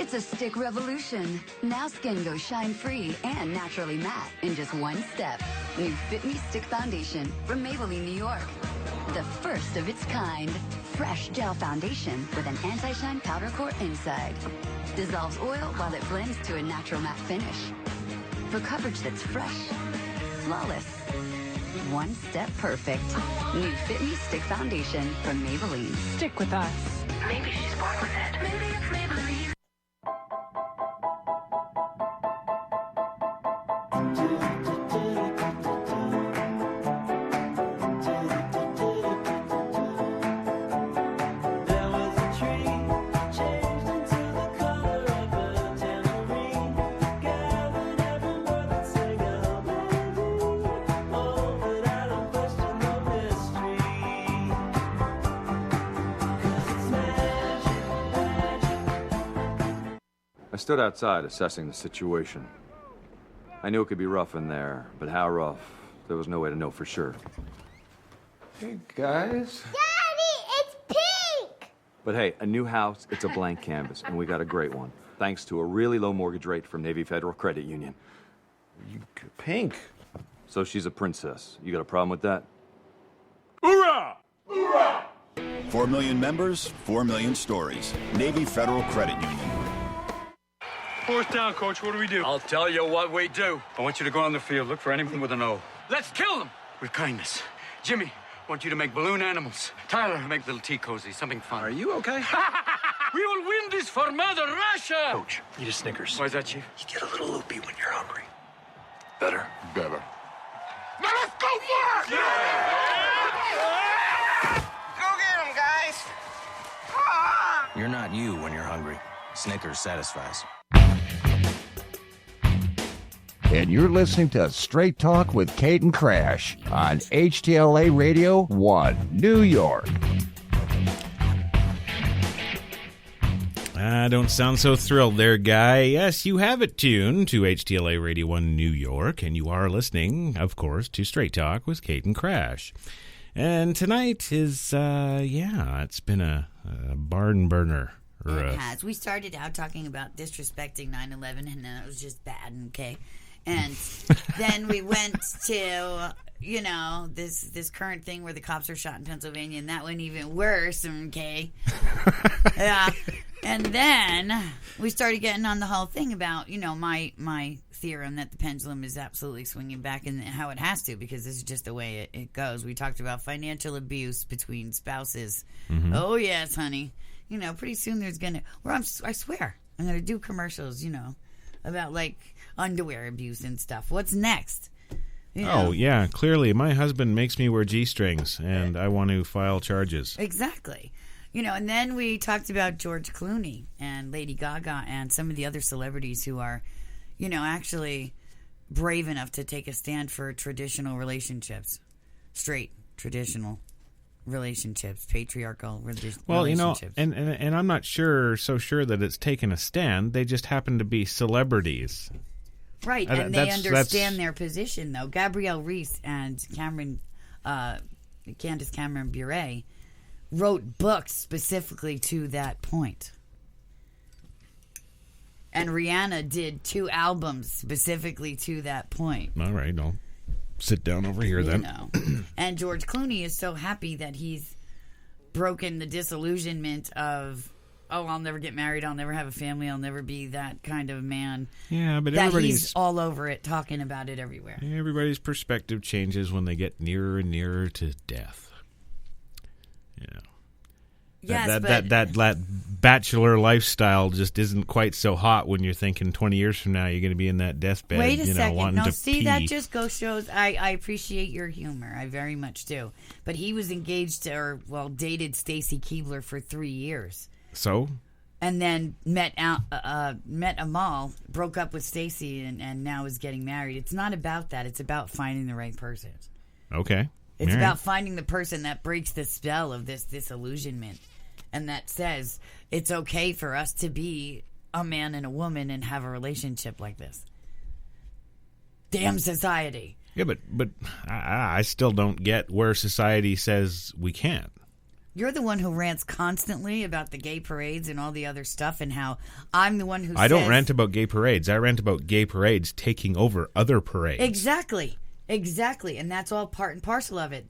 It's a stick revolution. Now skin goes shine-free and naturally matte in just one step. New Fit Me Stick Foundation from Maybelline, New York. The first of its kind. Fresh gel foundation with an anti-shine powder core inside. Dissolves oil while it blends to a natural matte finish. For coverage that's fresh, flawless, one step perfect. New Fit Me Stick Foundation from Maybelline. Stick with us. Maybe she's born with it. Maybe it's Maybelline. I stood outside assessing the situation. I knew it could be rough in there, but how rough, there was no way to know for sure. Hey, guys. Daddy, it's pink! But hey, a new house, it's a blank canvas, and we got a great one, thanks to a really low mortgage rate from Navy Federal Credit Union. Pink? So she's a princess. You got a problem with that? Hoorah! Hoorah! 4 million members, 4 million stories. Navy Federal Credit Union. Fourth down, coach. What do we do? I'll tell you what we do. I want you to go on the field, look for anyone with an O. Let's kill them with kindness. Jimmy, I want you to make balloon animals. Tyler, make little tea cozy, something fun. Are you okay? We will win this for Mother Russia! Coach, eat a Snickers. Why is that, Chief? You get a little loopy when you're hungry. Better? Better. Now let's go for it! Go get him, guys! You're not you when you're hungry. Snickers satisfies. And you're listening to Straight Talk with Kate and Crash on HTLA Radio 1, New York. Don't sound so thrilled there, Guy. Yes, you have it tuned to HTLA Radio 1 New York, and you are listening, of course, to Straight Talk with Kate and Crash. And tonight is, it's been a barn burner. It has. We started out talking about disrespecting 9/11, and then it was just bad, okay? And then we went to, this current thing where the cops are shot in Pennsylvania, and that went even worse, okay? Yeah. And then we started getting on the whole thing about, my theorem that the pendulum is absolutely swinging back and how it has to, because this is just the way it goes. We talked about financial abuse between spouses. Mm-hmm. Oh, yes, honey. Pretty soon there's going to... I swear, I'm going to do commercials, about, underwear abuse and stuff. What's next? Oh, yeah, clearly. My husband makes me wear G-strings, and I want to file charges. Exactly. And then we talked about George Clooney and Lady Gaga and some of the other celebrities who are, actually brave enough to take a stand for traditional relationships. Straight, traditional relationships, patriarchal relationships. Well, and I'm not so sure that it's taken a stand. They just happen to be celebrities. Right, and they understand their position, though. Gabrielle Reese and Candace Cameron Bure wrote books specifically to that point. And Rihanna did 2 albums specifically to that point. All right, I'll sit down over here then. And George Clooney is so happy that he's broken the disillusionment of, I'll never get married, I'll never have a family, I'll never be that kind of man. Yeah, but he's all over it, talking about it everywhere. Everybody's perspective changes when they get nearer and nearer to death. Yes, that bachelor lifestyle just isn't quite so hot when you're thinking 20 years from now you're going to be in that deathbed. Wait a second. Wanting No, to see, pee. that just shows I appreciate your humor. I very much do. But he was engaged dated Stacy Keibler for 3 years. So? And then met Amal, broke up with Stacy, and now is getting married. It's not about that. It's about finding the right person. Okay. It's about finding the person that breaks the spell of this disillusionment. And that says it's okay for us to be a man and a woman and have a relationship like this. Damn society. Yeah, but I still don't get where society says we can't. You're the one who rants constantly about the gay parades and all the other stuff, and how I'm the one who I don't rant about gay parades. I rant about gay parades taking over other parades. Exactly. And that's all part and parcel of it.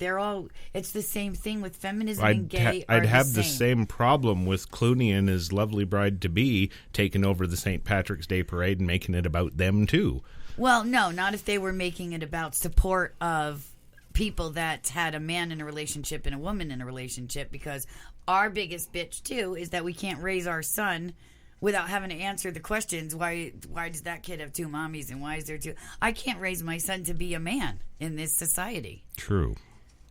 It's the same thing with feminism and gay. I'd have the same problem with Clooney and his lovely bride-to-be taking over the St. Patrick's Day parade and making it about them, too. Well, no, not if they were making it about support of people that had a man in a relationship and a woman in a relationship, because our biggest bitch too is that we can't raise our son without having to answer the questions. Why does that kid have two mommies, and why is there two? I can't raise my son to be a man in this society. True.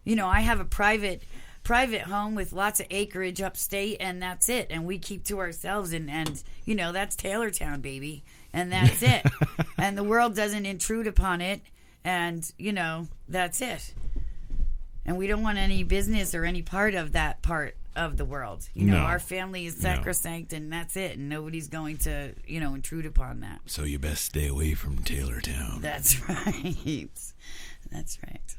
You know, I have a private home with lots of acreage upstate, and that's it, and we keep to ourselves, and you know, that's Taylortown, baby, and that's it. And the world doesn't intrude upon it. And, you know, that's it. And we don't want any business or any part of that part of the world. You know, our family is sacrosanct, and that's it. And nobody's going to, you know, intrude upon that. So you best stay away from Taylortown. That's right. That's right.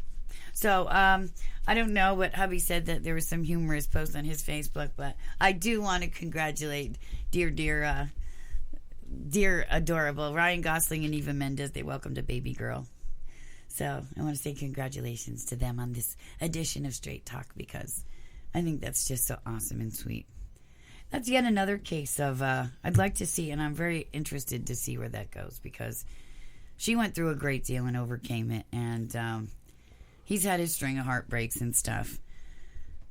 So, I don't know, but hubby said that there was some humorous post on his Facebook, but I do want to congratulate dear adorable Ryan Gosling and Eva Mendes. They welcomed a baby girl. So I want to say congratulations to them on this edition of Straight Talk, because I think that's just so awesome and sweet. That's yet another case of, I'd like to see, and I'm very interested to see where that goes, because she went through a great deal and overcame it, and he's had his string of heartbreaks and stuff.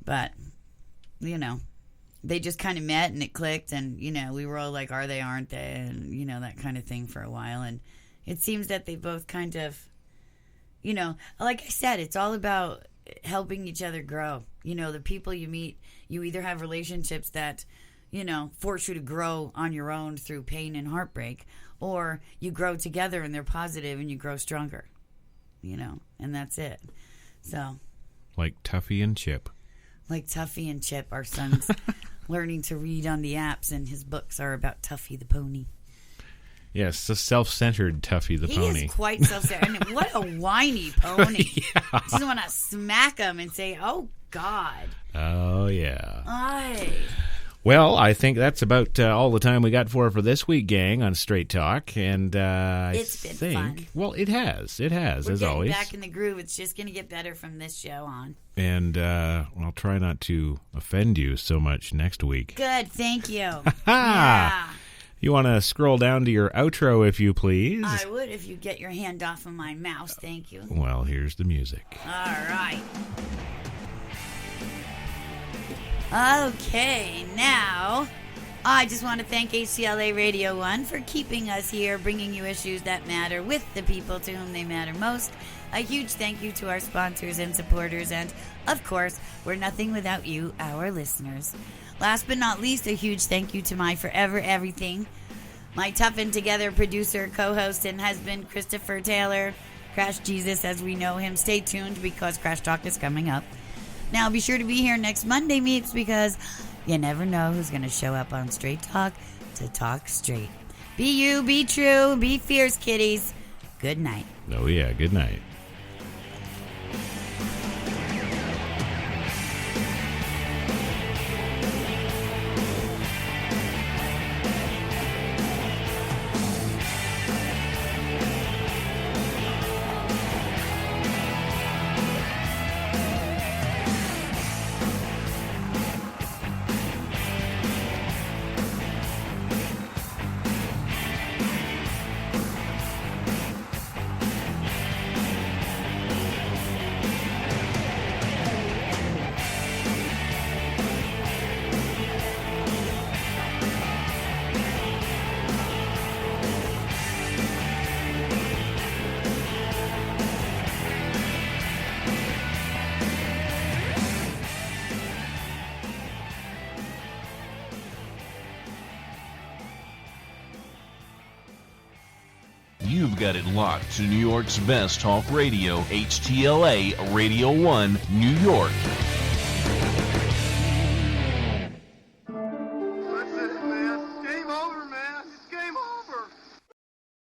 But, you know, they just kind of met and it clicked, and, you know, we were all like, are they, aren't they, and, you know, that kind of thing for a while. And it seems that they both kind of, you know, like I said, it's all about helping each other grow. You know, the people you meet, you either have relationships that, you know, force you to grow on your own through pain and heartbreak, or you grow together and they're positive and you grow stronger, you know, and that's it. So, like Tuffy and Chip. Like Tuffy and Chip, our son's learning to read on the apps, and his books are about Tuffy the pony. Yes, the self-centered Tuffy the pony. He is quite self-centered. And what a whiny pony. Yeah. Just want to smack him and say, oh, God. Oh, yeah. Aye. Well, I think that's about all the time we got for this week, gang, on Straight Talk. And it's been fun. Well, it has. It has, We're as always. We're getting back in the groove. It's just going to get better from this show on. And I'll try not to offend you so much next week. Good. Thank you. Yeah. You want to scroll down to your outro, if you please? I would, if you get your hand off of my mouse. Thank you. Well, here's the music. All right. Okay, now I just want to thank HTLA Radio 1 for keeping us here, bringing you issues that matter with the people to whom they matter most. A huge thank you to our sponsors and supporters, and, of course, we're nothing without you, our listeners. Last but not least, a huge thank you to my forever everything, my toughened together producer, co-host, and husband, Christopher Taylor, Crash Jesus as we know him. Stay tuned, because Crash Talk is coming up. Now, be sure to be here next Monday, Meeps, because you never know who's going to show up on Straight Talk to talk straight. Be you, be true, be fierce, kiddies. Good night. Oh, yeah, good night. You've got it locked to New York's best talk radio, HTLA Radio 1, New York.